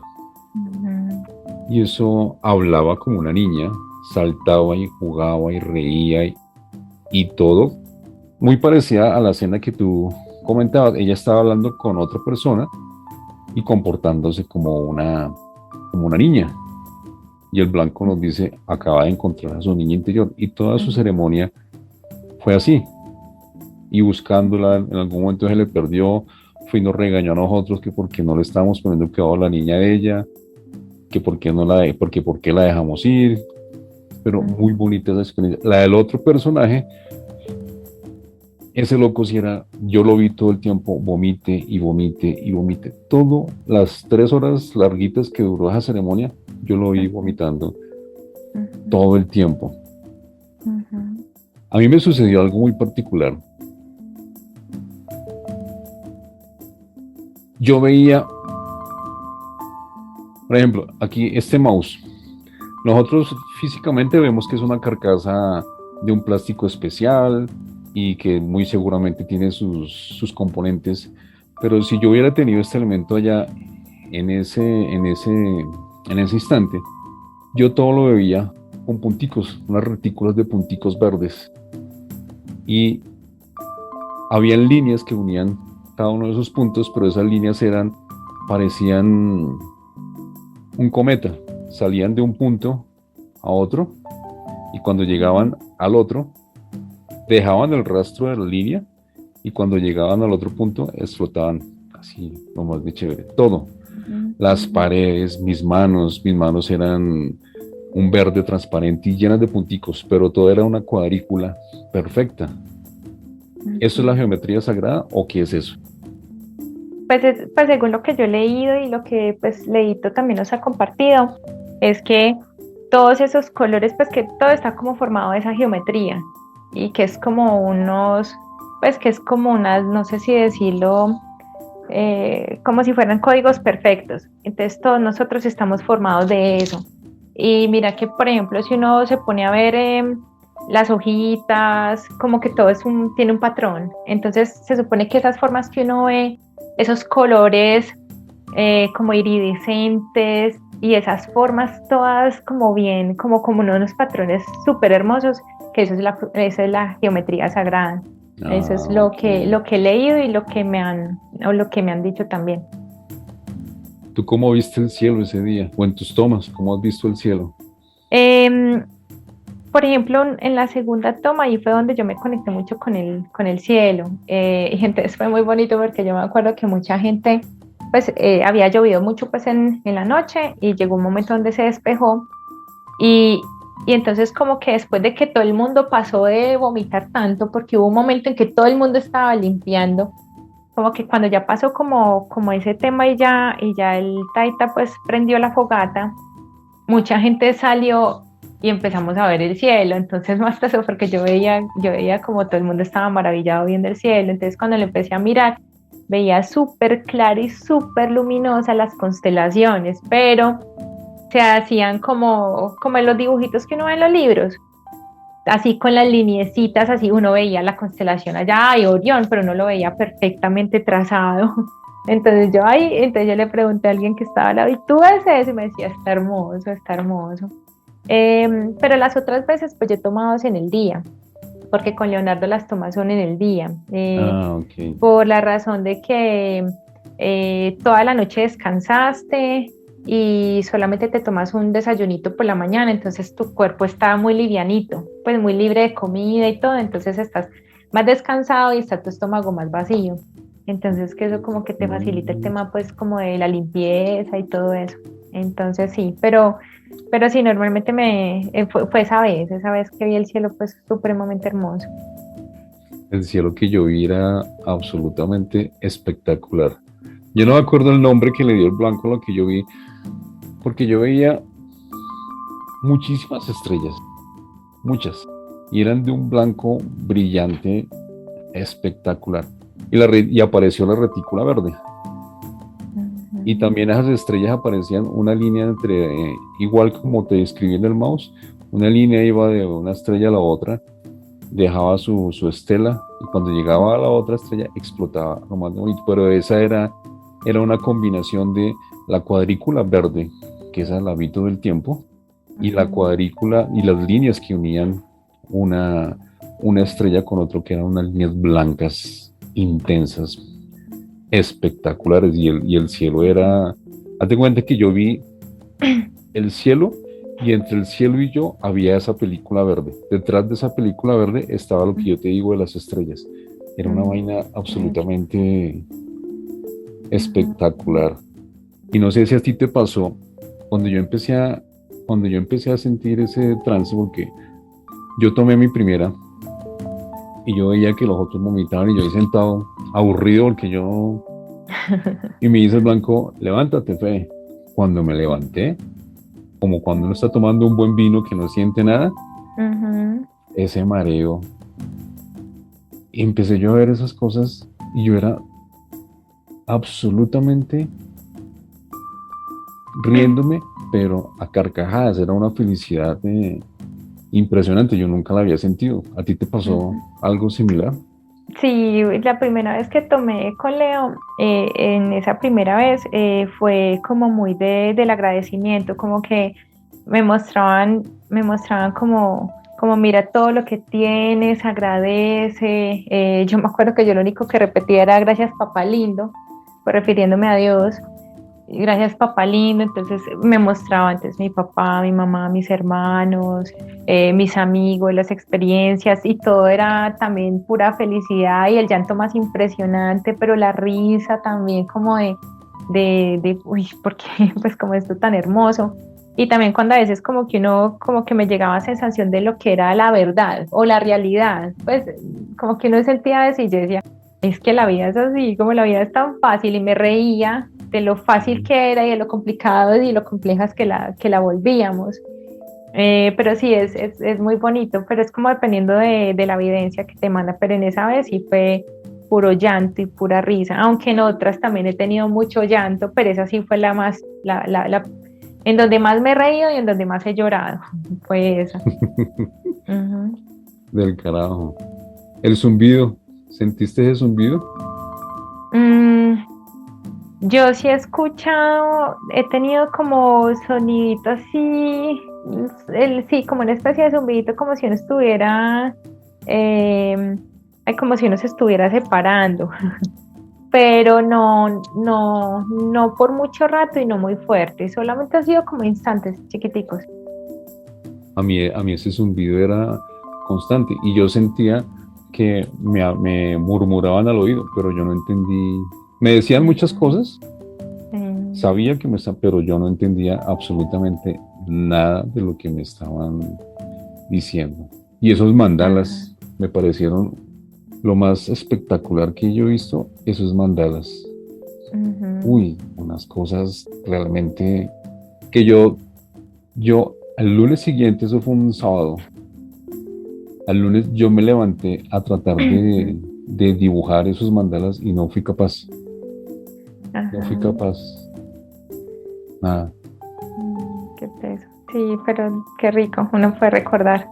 Ujú, y eso hablaba como una niña, saltaba y jugaba y reía y todo muy parecida a la escena que tú comentabas. Ella estaba hablando con otra persona y comportándose como una niña. Y el blanco nos dice, acaba de encontrar a su niña interior. Y toda su ujú, ceremonia fue así. Y buscándola, en algún momento se le perdió, fue y nos regañó a nosotros que porque no le estábamos poniendo cuidado a la niña de ella, que por qué no porque por qué la dejamos ir. Pero muy ujú. bonita esa experiencia. La del otro personaje, ese loco si era, yo lo vi todo el tiempo, vomite y vomite y vomite. Todo las 3 horas larguitas que duró esa ceremonia, yo lo vi Ujú, vomitando ujú, todo el tiempo. ujú, A mí me sucedió algo muy particular. Yo veía, por ejemplo, aquí este mouse. Nosotros físicamente vemos que es una carcasa de un plástico especial y que muy seguramente tiene sus componentes. Pero si yo hubiera tenido este elemento allá en en ese instante, yo todo lo veía con punticos, unas retículas de punticos verdes. Y habían líneas que unían cada uno de esos puntos, pero esas líneas parecían un cometa. Salían de un punto a otro y cuando llegaban al otro, dejaban el rastro de la línea y cuando llegaban al otro punto, explotaban así, lo más de chévere. Todo. ujú, Las ujú, paredes, mis manos eran un verde transparente y llenas de punticos, pero todo era una cuadrícula perfecta. ¿Eso es la ujú. geometría sagrada o qué es eso? Pues, pues según lo que yo he leído y lo que pues Leito también nos ha compartido, es que todos esos colores, pues que todo está como formado de esa geometría y que es como unos, pues que es como unas, no sé si decirlo, como si fueran códigos perfectos. Entonces todos nosotros estamos formados de eso. Y mira que, por ejemplo, si uno se pone a ver las hojitas, como que todo tiene un patrón. Entonces se supone que esas formas que uno ve, esos colores como iridiscentes y esas formas todas como bien, como unos patrones súper hermosos, que esa es la geometría sagrada. Eso es Ah, ok. lo que he leído y lo que me han dicho también. ¿Tú cómo viste el cielo ese día? O en tus tomas, ¿cómo has visto el cielo? Em, por ejemplo, en la segunda toma, ahí fue donde yo me conecté mucho con el cielo. Y entonces fue muy bonito porque yo me acuerdo que mucha gente, pues había llovido mucho pues en la noche y llegó un momento donde se despejó y, y entonces como que después de que todo el mundo pasó de vomitar tanto, porque hubo un momento en que todo el mundo estaba limpiando, como que cuando ya pasó como ese tema y ya el taita pues prendió la fogata, mucha gente salió y empezamos a ver el cielo, entonces más eso porque yo veía como todo el mundo estaba maravillado viendo el cielo, entonces cuando lo empecé a mirar, veía súper clara y súper luminosa las constelaciones, pero se hacían como en los dibujitos que uno ve en los libros, así con las lineecitas, así uno veía la constelación allá y Orión, pero no lo veía perfectamente trazado. Entonces yo le pregunté a alguien que estaba al lado, ¿y tú ves eso? Y me decía, está hermoso, está hermoso. Pero las otras veces, pues yo he tomado en el día, porque con Leonardo las tomas son en el día, Ah, ok. por la razón de que toda la noche descansaste y solamente te tomas un desayunito por la mañana, entonces tu cuerpo está muy livianito, pues muy libre de comida y todo, entonces estás más descansado y está tu estómago más vacío. Entonces que eso como que te facilita el Mm. tema pues como de la limpieza y todo eso. Entonces sí, pero sí, normalmente fue esa vez que vi el cielo pues supremamente hermoso. El cielo que yo vi era absolutamente espectacular. Yo no me acuerdo el nombre que le dio el blanco a lo que yo vi, porque yo veía muchísimas estrellas, muchas, y eran de un blanco brillante espectacular. Y apareció la retícula verde. Y Ujú, también esas estrellas aparecían una línea igual como te describí en el mouse, una línea iba de una estrella a la otra, dejaba su estela y cuando llegaba a la otra estrella explotaba, lo más bonito, pero era una combinación de la cuadrícula verde, que es el hábito del tiempo, y la cuadrícula y las líneas que unían una, una estrella con otro, que eran unas líneas blancas intensas, espectaculares, y el cielo era, hazte cuenta que yo vi el cielo y entre el cielo y yo había esa película verde. Detrás de esa película verde estaba lo que yo te digo de las estrellas. Era una vaina absolutamente espectacular. Y no sé si a ti te pasó cuando cuando yo empecé a sentir ese trance, porque yo tomé mi primera y yo veía que los otros vomitaban y yo ahí sentado aburrido porque yo... Y me dice el blanco, levántate, Fe. Cuando me levanté, como cuando uno está tomando un buen vino que no siente nada, ese mareo. Y empecé yo a ver esas cosas y yo era absolutamente riéndome, pero a carcajadas. Era una felicidad impresionante. Yo nunca la había sentido. ¿A ti te pasó algo similar? Sí, la primera vez que tomé con Leo, en esa primera vez fue como muy del agradecimiento, como que me mostraban como mira todo lo que tienes, agradece. Yo me acuerdo que yo lo único que repetía era gracias papá lindo, pues refiriéndome a Dios. Gracias papá lindo, entonces me mostraba antes mi papá, mi mamá, mis hermanos, mis amigos, las experiencias y todo era también pura felicidad y el llanto más impresionante, pero la risa también como uy, ¿por qué? Pues como esto tan hermoso. Y también cuando a veces como que uno, como que me llegaba sensación de lo que era la verdad o la realidad, pues como que uno sentía eso y yo decía, es que la vida es así, como la vida es tan fácil y me reía de lo fácil que era y de lo complicado y lo complejas que la volvíamos. Pero sí, es muy bonito, pero es como dependiendo de la evidencia que te manda, pero en esa vez sí fue puro llanto y pura risa, aunque en otras también he tenido mucho llanto, pero esa sí fue la más, en donde más me he reído y en donde más he llorado, fue esa. Ujú. Del carajo. El zumbido. ¿Sentiste ese zumbido? Mm, yo sí he escuchado, he tenido como sonidito así, sí, como una especie de zumbidito, como si uno estuviera, como si uno se estuviera separando, pero no por mucho rato y no muy fuerte, solamente ha sido como instantes chiquiticos. A mí ese zumbido era constante y yo sentía que me murmuraban al oído, pero yo no entendí. Me decían muchas Ujú. cosas, Mm, sabía que me estaban, pero yo no entendía absolutamente nada de lo que me estaban diciendo. Y esos ajá, mandalas me parecieron lo más espectacular que yo he visto, esos mandalas. ujú. Uy, unas cosas realmente que yo, el lunes siguiente, eso fue un sábado, al lunes yo me levanté a tratar de dibujar esos mandalas y no fui capaz, no fui Ajá. capaz, nada. Qué teso. Sí, pero qué rico. Uno puede recordar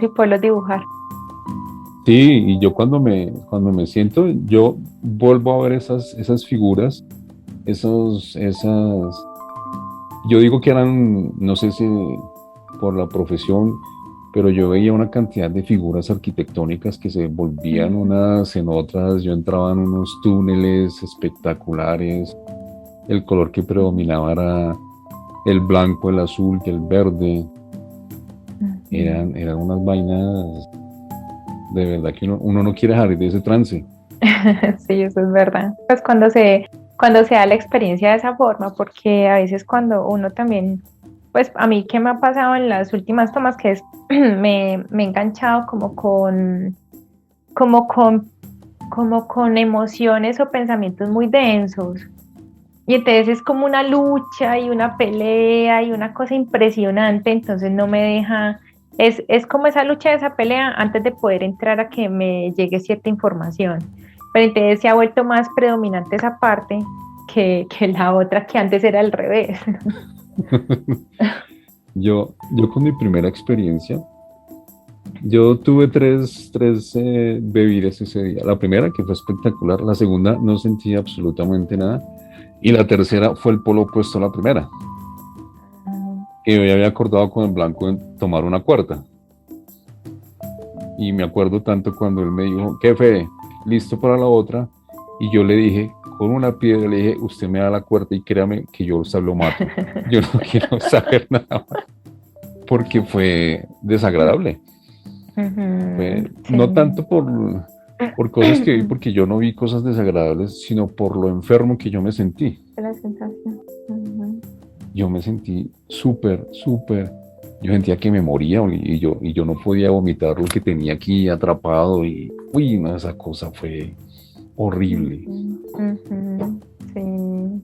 y poderlos dibujar. Sí, y yo cuando me siento, yo vuelvo a ver esas figuras, esas, yo digo que eran, no sé si por la profesión, pero yo veía una cantidad de figuras arquitectónicas que se volvían Ujú. unas en otras, yo entraba en unos túneles espectaculares, el color que predominaba era el blanco, el azul y el verde, Ujú. eran unas vainas de verdad que uno no quiere salir de ese trance. Sí, eso es verdad. Pues cuando se da la experiencia de esa forma, porque a veces cuando uno también, pues a mí qué me ha pasado en las últimas tomas, que es me he enganchado como con, como con emociones o pensamientos muy densos. Y entonces es como una lucha y una pelea y una cosa impresionante, entonces no me deja, es como esa lucha, esa pelea antes de poder entrar a que me llegue cierta información. Pero entonces se ha vuelto más predominante esa parte que la otra que antes era al revés. Yo con mi primera experiencia, Yo tuve tres bebidas ese día. La primera, que fue espectacular. La segunda, no sentí absolutamente nada. Y la tercera fue el polo opuesto a la primera. Que yo ya había acordado con el blanco en tomar una cuarta. Y me acuerdo tanto cuando él me dijo, ¿qué fe? ¿Listo para la otra? Y yo le dije, con una piedra, le dije, usted me da la cuarta y créame que yo se lo mato. Yo no quiero saber nada más. Porque fue desagradable. Ujú, No sí. tanto por cosas que vi, porque yo no vi cosas desagradables, sino por lo enfermo que yo me sentí. La sensación. Ujú. Yo me sentí súper, súper. Yo sentía que me moría y yo no podía vomitar lo que tenía aquí atrapado y, uy, no, esa cosa fue horrible. Ujú, ujú, sí.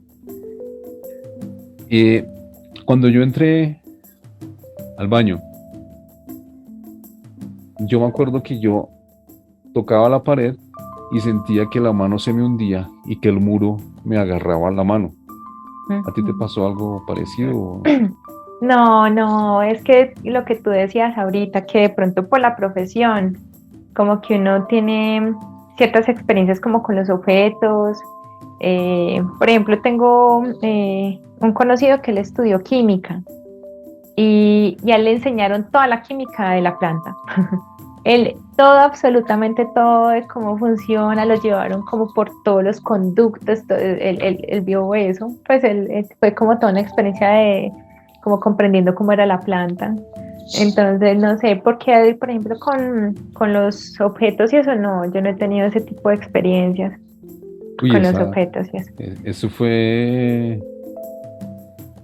Eh, Cuando yo entré al baño, yo me acuerdo que yo tocaba la pared y sentía que la mano se me hundía y que el muro me agarraba la mano. ¿A ti te Ujú. pasó algo parecido? No, no, es que lo que tú decías ahorita, que de pronto por la profesión, como que uno tiene ciertas experiencias como con los objetos. Por ejemplo, tengo un conocido que él estudió química y a él le enseñaron toda la química de la planta. Él, todo, absolutamente todo de cómo funciona, lo llevaron como por todos los conductos, él vio eso, pues él fue como toda una experiencia de como comprendiendo cómo era la planta. Entonces, no sé, porque, por ejemplo, con los objetos y eso, no, yo no he tenido ese tipo de experiencias Uy, con los objetos y eso. eso fue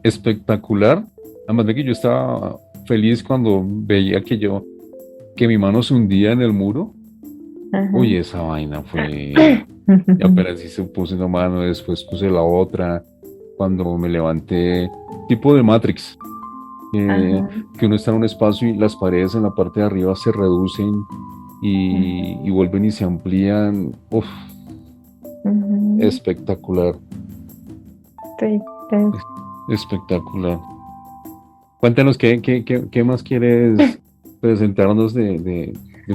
espectacular. Además de que yo estaba feliz cuando veía que mi mano se hundía en el muro. Ajá. Uy, esa vaina fue, y apenas hice, puse una mano, después puse la otra. Cuando me levanté, tipo de Matrix, eh, Ajá. que uno está en un espacio y las paredes en la parte de arriba se reducen y Ujú. vuelven y se amplían. Uf, Ujú. espectacular, Sí, sí. es- espectacular. Cuéntanos qué más quieres presentarnos de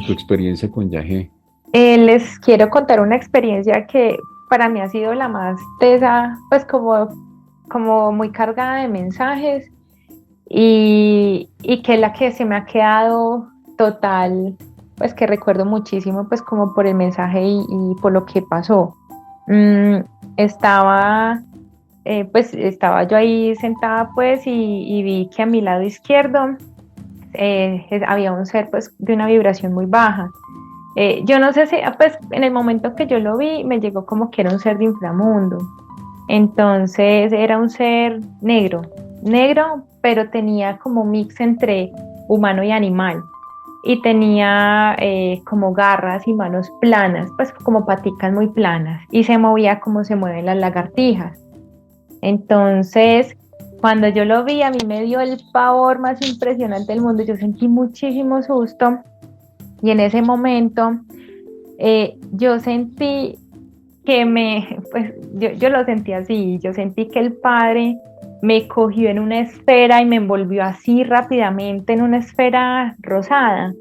tu experiencia con Yagé. Les quiero contar una experiencia que para mí ha sido la más tesa, pues como muy cargada de mensajes y que es la que se me ha quedado total, pues que recuerdo muchísimo, pues como por el mensaje y por lo que pasó. Mm, estaba, pues estaba yo ahí sentada pues y vi que a mi lado izquierdo había un ser pues de una vibración muy baja. Yo no sé si, pues en el momento que yo lo vi, me llegó como que era un ser de inframundo. Entonces era un ser negro, negro, pero tenía como mix entre humano y animal. Y tenía como garras y manos planas, pues como paticas muy planas. Y se movía como se mueven las lagartijas. Entonces, cuando yo lo vi, a mí me dio el pavor más impresionante del mundo. Yo sentí muchísimo susto. Y en ese momento yo sentí pues yo lo sentí así, yo sentí que el padre me cogió en una esfera y me envolvió así rápidamente en una esfera rosada,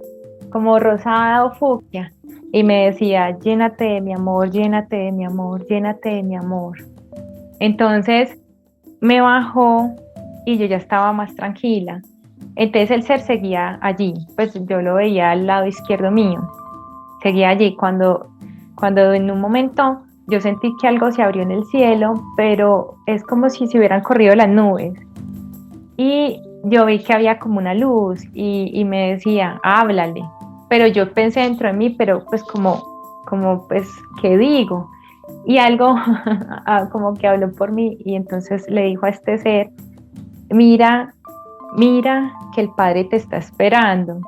como rosada o fucsia, y me decía, llénate de mi amor, llénate de mi amor, llénate de mi amor. Entonces me bajó y yo ya estaba más tranquila. Entonces el ser seguía allí, pues yo lo veía al lado izquierdo mío, seguía allí cuando en un momento yo sentí que algo se abrió en el cielo, pero es como si se hubieran corrido las nubes. Y yo vi que había como una luz y me decía, háblale. Pero yo pensé dentro de mí, pero pues como pues, ¿qué digo? Y algo como que habló por mí y entonces le dijo a este ser, mira, mira que el Padre te está esperando.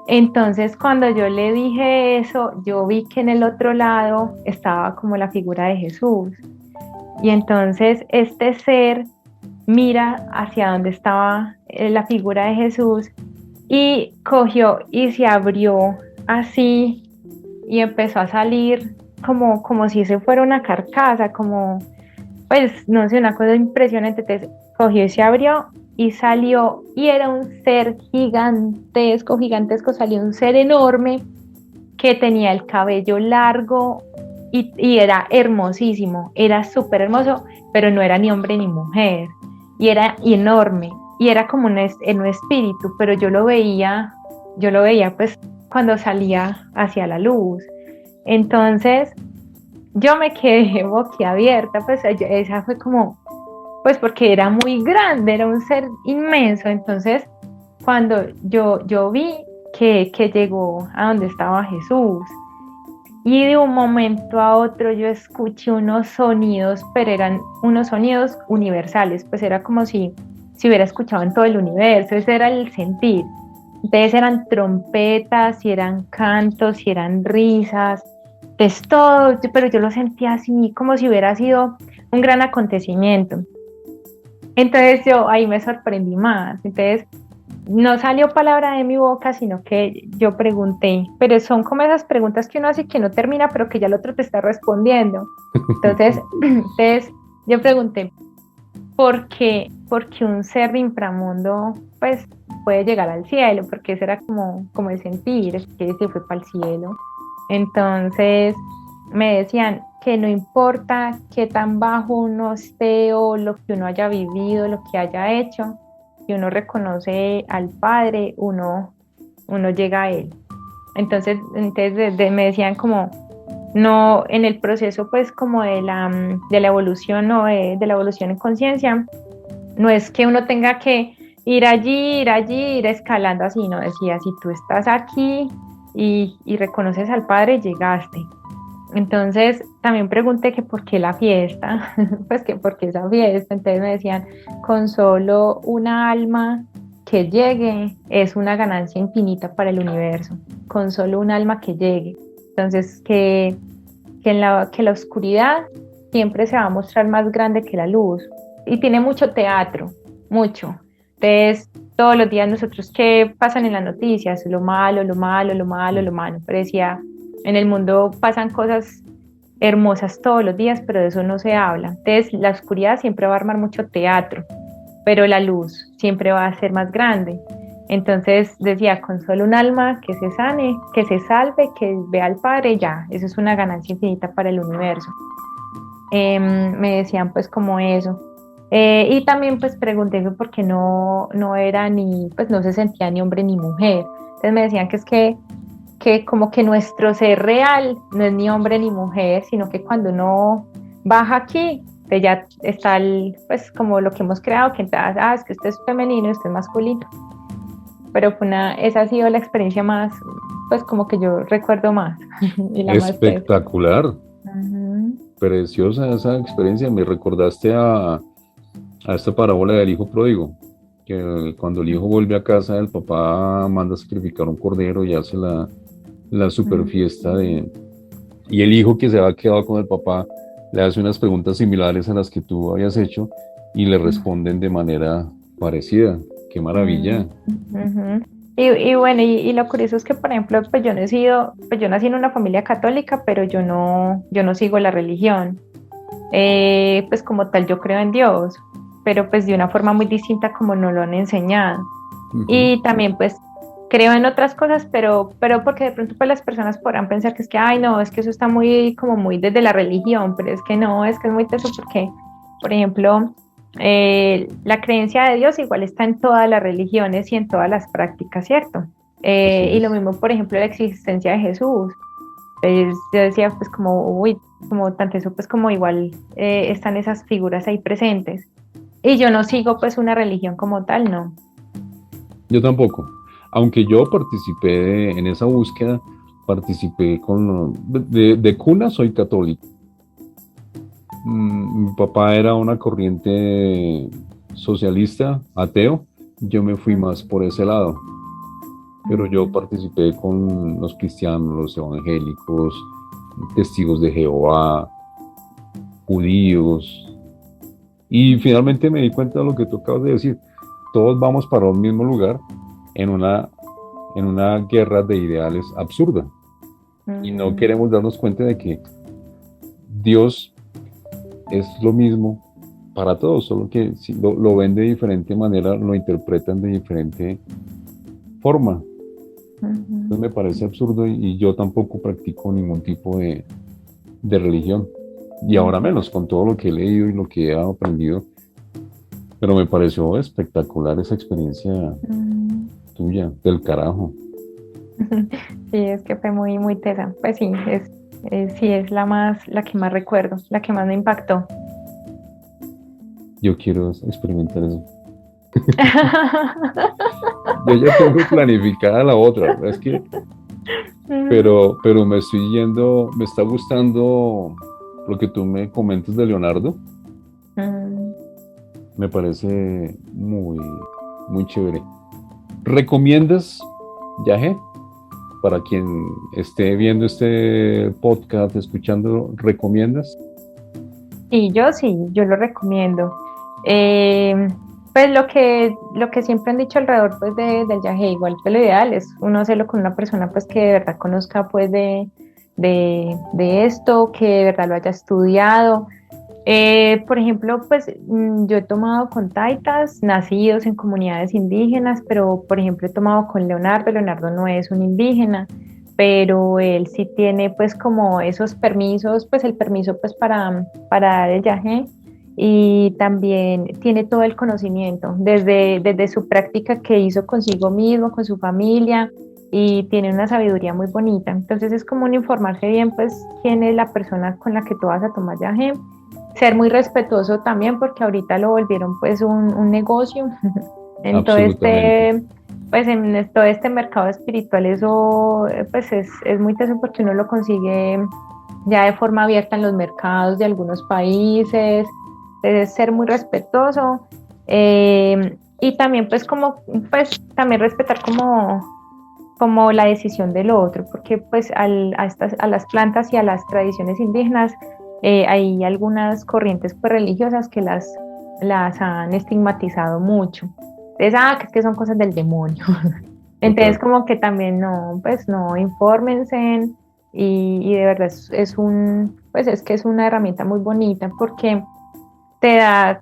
Entonces, cuando yo le dije eso, yo vi que en el otro lado estaba como la figura de Jesús. Y entonces este ser mira hacia donde estaba la figura de Jesús y cogió y se abrió así y empezó a salir como si ese fuera una carcasa, como, pues, no sé, una cosa impresionante. Entonces, cogió y se abrió y salió, y era un ser gigantesco, gigantesco, salió un ser enorme que tenía el cabello largo y era hermosísimo, era súper hermoso, pero no era ni hombre ni mujer, y era enorme, y era como un espíritu, pero yo lo veía pues cuando salía hacia la luz. Entonces yo me quedé boquiabierta, pues esa fue como, pues porque era muy grande, era un ser inmenso. Entonces cuando yo vi que llegó a donde estaba Jesús, y de un momento a otro yo escuché unos sonidos, pero eran unos sonidos universales, pues era como si hubiera escuchado en todo el universo, ese era el sentir. Entonces eran trompetas, y eran cantos, y eran risas, pues todo, pero yo lo sentía así como si hubiera sido un gran acontecimiento. Entonces yo ahí me sorprendí más. Entonces no salió palabra de mi boca, sino que yo pregunté, pero son como esas preguntas que uno hace que no termina, pero que ya el otro te está respondiendo. Entonces, entonces yo pregunté, ¿por qué un ser de inframundo pues puede llegar al cielo? Porque ese era como el sentir, que se fue para el cielo. Entonces me decían que no importa qué tan bajo uno esté o lo que uno haya vivido, lo que haya hecho, si uno reconoce al Padre, uno llega a Él. Entonces me decían como, no, en el proceso pues como de la evolución o de la evolución en conciencia, no es que uno tenga que ir escalando así, no decía, si tú estás aquí y reconoces al Padre, llegaste. Entonces también pregunté que por qué la fiesta, pues que por qué esa fiesta. Entonces me decían, con solo una alma que llegue es una ganancia infinita para el universo, con solo un alma que llegue. Entonces que la oscuridad siempre se va a mostrar más grande que la luz, y tiene mucho teatro, mucho. Entonces todos los días nosotros, ¿qué pasan en las noticias? Lo malo, lo malo, lo malo, lo malo. Pero decía, en el mundo pasan cosas hermosas todos los días, pero de eso no se habla. Entonces, la oscuridad siempre va a armar mucho teatro, pero la luz siempre va a ser más grande. Entonces, decía, con solo un alma que se sane, que se salve, que vea al Padre, ya, eso es una ganancia infinita para el universo. Me decían pues como eso. Y también pues pregunté que por qué no era ni, pues no se sentía ni hombre ni mujer. Entonces me decían que es que como que nuestro ser real no es ni hombre ni mujer, sino que cuando uno baja aquí, pues ya está pues como lo que hemos creado, que entonces, es que usted es femenino y usted es masculino. Pero esa ha sido la experiencia más, pues como que yo recuerdo más y la más fuerte. Espectacular, Ujú, preciosa esa experiencia. Me recordaste a esta parábola del hijo pródigo, que cuando el hijo vuelve a casa, el papá manda a sacrificar un cordero y hace la super fiesta y el hijo que se había quedado con el papá le hace unas preguntas similares a las que tú habías hecho y le responden de manera parecida. Qué maravilla. ujú. Y bueno, y lo curioso es que, por ejemplo, pues yo nací en una familia católica, pero yo no sigo la religión. Pues como tal, yo creo en Dios, pero pues de una forma muy distinta como nos lo han enseñado. Ujú. Y también pues creo en otras cosas, pero porque de pronto pues las personas podrán pensar que es que, ay, no, es que eso está muy, como muy desde la religión, pero es que no, es que es muy teso porque, por ejemplo, la creencia de Dios igual está en todas las religiones y en todas las prácticas, ¿cierto? Así Y lo es. mismo, por ejemplo, la existencia de Jesús. Yo decía, pues como, uy, como tanto eso, pues como igual están esas figuras ahí presentes. Y yo no sigo pues una religión como tal, no. Yo tampoco. Aunque yo participé en esa búsqueda, participé de cuna, soy católico. Mi papá era una corriente socialista, ateo. Yo me fui más por ese lado, pero yo Ujú, participé con los cristianos, los evangélicos, testigos de Jehová, judíos, y finalmente me di cuenta de lo que tú acabas de decir. Todos vamos para un mismo lugar en una guerra de ideales absurda. Y no ujú, queremos darnos cuenta de que Dios es lo mismo para todos, solo que si lo ven de diferente manera, lo interpretan de diferente forma. Ujú. Entonces me parece absurdo y yo tampoco practico ningún tipo de religión. Y ahora Ujú. menos con todo lo que he leído y lo que he aprendido. Pero me pareció espectacular esa experiencia Mm. tuya, del carajo. Sí, es que fue muy, muy tesa. Pues sí, sí es la que más recuerdo, la que más me impactó. Yo quiero experimentar eso. Yo ya tengo planificada la otra, es que, Mm. pero me estoy yendo, me está gustando lo que tú me comentas de Leonardo, Mm. me parece muy, muy chévere. ¿Recomiendas viaje? Para quien esté viendo este podcast, escuchándolo, ¿recomiendas? Sí, yo lo recomiendo. Eh, pues lo que siempre han dicho alrededor pues del viaje, igual que lo ideal es uno hacerlo con una persona pues que de verdad conozca pues de esto, que de verdad lo haya estudiado. Por ejemplo, pues yo he tomado con taitas nacidos en comunidades indígenas, pero por ejemplo he tomado con Leonardo. Leonardo no es un indígena, pero él sí tiene pues como esos permisos, pues el permiso pues para dar el yagé, y también tiene todo el conocimiento desde su práctica que hizo consigo mismo, con su familia, y tiene una sabiduría muy bonita. Entonces es como un informarse bien pues quién es la persona con la que tú vas a tomar yagé, ser muy respetuoso también porque ahorita lo volvieron pues un negocio en todo Absolutamente. pues en todo este mercado espiritual. Eso pues es muy teso porque uno lo consigue ya de forma abierta en los mercados de algunos países. Entonces, ser muy respetuoso, y también pues también respetar como la decisión del otro, porque pues a las plantas y a las tradiciones indígenas, hay algunas corrientes pues, religiosas que las han estigmatizado mucho. Entonces, que es que son cosas del demonio. Entonces, Total. como que también no, pues no, infórmense, y de verdad pues es que es una herramienta muy bonita porque te da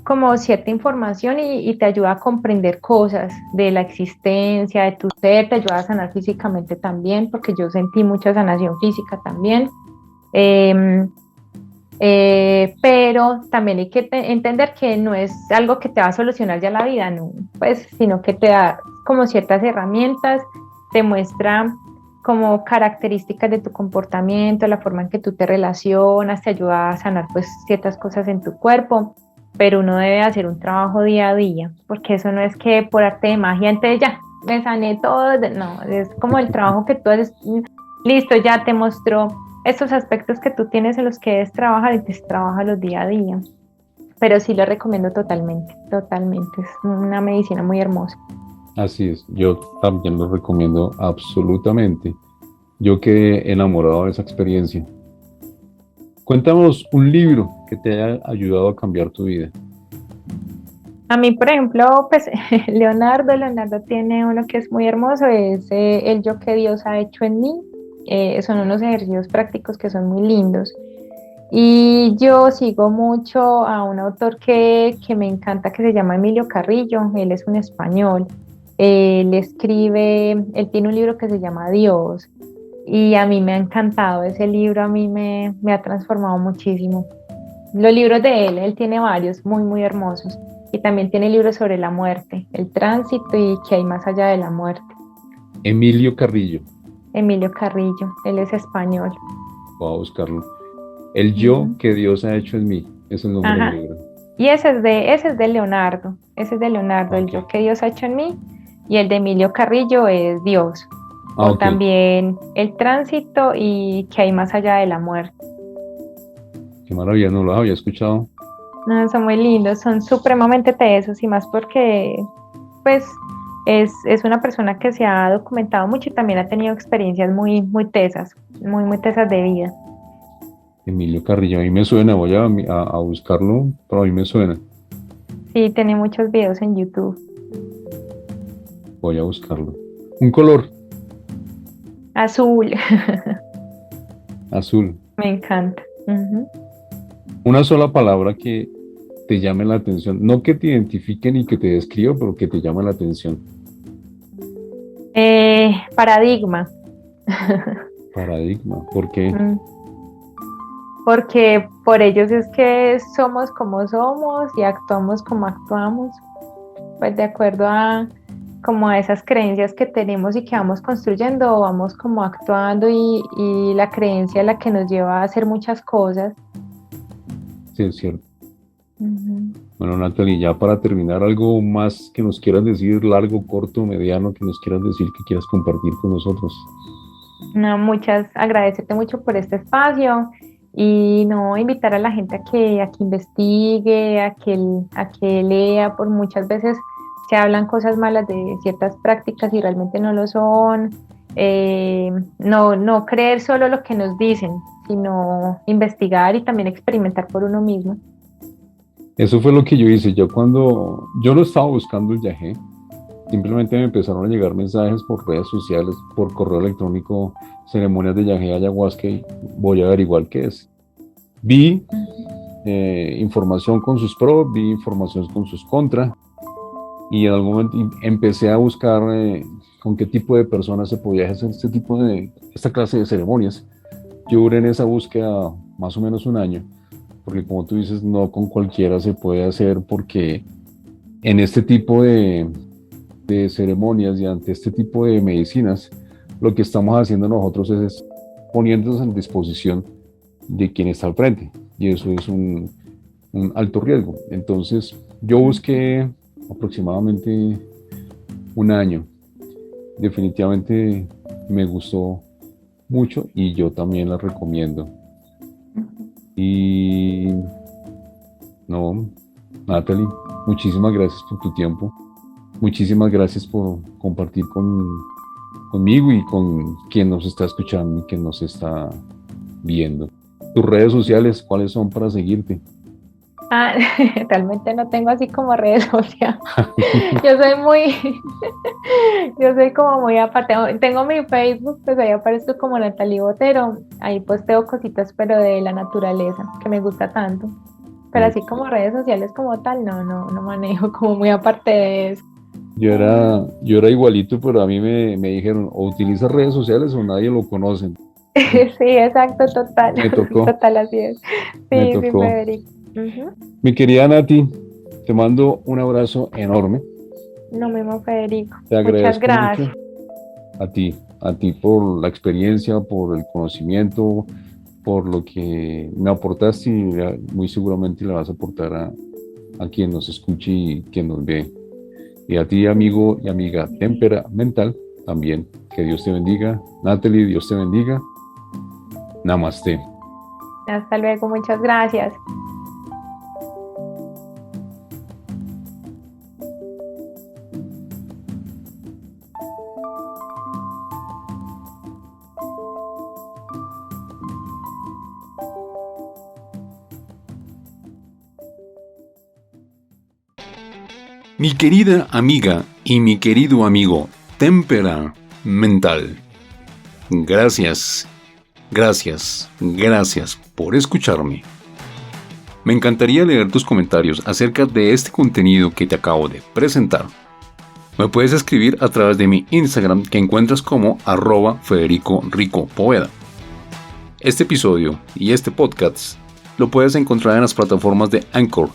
como cierta información y te ayuda a comprender cosas de la existencia, de tu ser, te ayuda a sanar físicamente también, porque yo sentí mucha sanación física también. Eh, pero también hay que entender que no es algo que te va a solucionar ya la vida, no, pues, sino que te da como ciertas herramientas, te muestra como características de tu comportamiento, la forma en que tú te relacionas, te ayuda a sanar pues ciertas cosas en tu cuerpo, pero uno debe hacer un trabajo día a día, porque eso no es que por arte de magia, entonces ya, me sané todo, no, es como el trabajo que tú haces, listo, ya te mostró estos aspectos que tú tienes en los que debes trabajar, y pues los día a día. Pero sí lo recomiendo totalmente, totalmente. Es una medicina muy hermosa. Así es. Yo también lo recomiendo absolutamente. Yo quedé enamorado de esa experiencia. Cuéntanos un libro que te haya ayudado a cambiar tu vida. A mí, por ejemplo, pues Leonardo tiene uno que es muy hermoso, es El yo que Dios ha hecho en mí. Son unos ejercicios prácticos que son muy lindos. Y yo sigo mucho a un autor que me encanta, que se llama Emilio Carrillo. Él es un español. Él tiene un libro que se llama Dios, y a mí me ha encantado ese libro, a mí me ha transformado muchísimo. Los libros de él tiene varios muy, muy hermosos. Y también tiene libros sobre la muerte, el tránsito y qué hay más allá de la muerte. Emilio Carrillo. Emilio Carrillo, él es español. Voy a buscarlo. El yo Ujú. que Dios ha hecho en mí. Es el nombre del Ajá. libro. Y ese es de Leonardo. Ese es de Leonardo, el Ok. yo que Dios ha hecho en mí. Y el de Emilio Carrillo es Dios. Ah, O ok. también el tránsito y qué hay más allá de la muerte. Qué maravilla, no lo había escuchado. No, son muy lindos, son supremamente tesos, y más porque pues es una persona que se ha documentado mucho y también ha tenido experiencias muy, muy tesas, muy, muy tesas de vida. Emilio Carrillo, a mí me suena, voy a buscarlo, pero a mí me suena. Sí, tiene muchos videos en YouTube. Voy a buscarlo. Un color Azul, azul. me encanta. Ujú. Una sola palabra que te llame la atención? No que te identifiquen y que te describan, pero que te llame la atención. Paradigma. Paradigma, ¿por qué? Mm, Porque por ellos es que somos como somos y actuamos como actuamos, pues de acuerdo a como a esas creencias que tenemos y que vamos construyendo, vamos como actuando y la creencia es la que nos lleva a hacer muchas cosas. Sí, es cierto. Ujú. Bueno, Natalie, ya para terminar, algo más que nos quieras decir, largo, corto, mediano, que nos quieras decir, que quieras compartir con nosotros. No, agradecerte mucho por este espacio y no invitar a la gente a que investigue, a que lea, por muchas veces se hablan cosas malas de ciertas prácticas y realmente no lo son. No creer solo lo que nos dicen, sino investigar y también experimentar por uno mismo. Eso fue lo que yo hice. Yo no estaba buscando el yagé, simplemente me empezaron a llegar mensajes por redes sociales, por correo electrónico, ceremonias de yagé, ayahuasca, y voy a averiguar qué es. Vi información con sus pros, vi información con sus contras, y en algún momento empecé a buscar con qué tipo de personas se podía hacer esta clase de ceremonias. Yo duré en esa búsqueda más o menos un año, porque como tú dices, no con cualquiera se puede hacer, porque en este tipo de ceremonias y ante este tipo de medicinas, lo que estamos haciendo nosotros es poniéndonos en disposición de quien está al frente, y eso es un alto riesgo. Entonces, yo busqué aproximadamente un año. Definitivamente me gustó mucho y yo también la recomiendo. Y no, Natalie, muchísimas gracias por tu tiempo. Muchísimas gracias por compartir conmigo y con quien nos está escuchando y quien nos está viendo. Tus redes sociales, ¿cuáles son para seguirte? Ah, realmente no tengo así como redes sociales. Yo soy muy, yo soy como muy aparte. Tengo mi Facebook, pues ahí aparezco como Natalie Botero. Ahí posteo cositas, pero de la naturaleza, que me gusta tanto. Pero así como redes sociales como tal, no manejo como muy aparte de eso. Yo era igualito, pero a mí me dijeron, o utilizas redes sociales o nadie lo conoce. Sí, exacto, total, Me tocó, total, así es. me Sí, sí, tocó. Federico. Ujú. Mi querida Nati, te mando un abrazo enorme. Lo mismo, Federico. Te Muchas agradezco mucho gracias. a ti por la experiencia, por el conocimiento, por lo que me aportaste, y muy seguramente le vas a aportar a quien nos escuche y quien nos ve. Y a ti, amigo y amiga temperamental, también. Que Dios te bendiga. Natalie, Dios te bendiga. Namaste. Hasta luego, muchas gracias. Mi querida amiga y mi querido amigo temperamental, gracias, gracias, gracias por escucharme. Me encantaría leer tus comentarios acerca de este contenido que te acabo de presentar. Me puedes escribir a través de mi Instagram, que encuentras como @FedericoRicoPoveda. Este episodio y este podcast lo puedes encontrar en las plataformas de Anchor,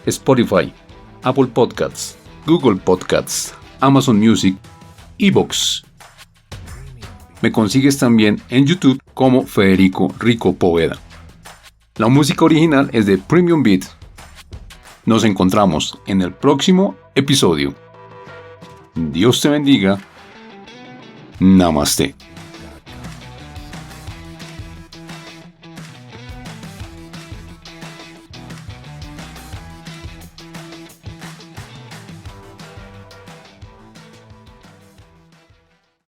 Spotify, Apple Podcasts, Google Podcasts, Amazon Music, iVoox. Me consigues también en YouTube como Federico Rico Poveda. La música original es de Premium Beat. Nos encontramos en el próximo episodio. Dios te bendiga. Namaste.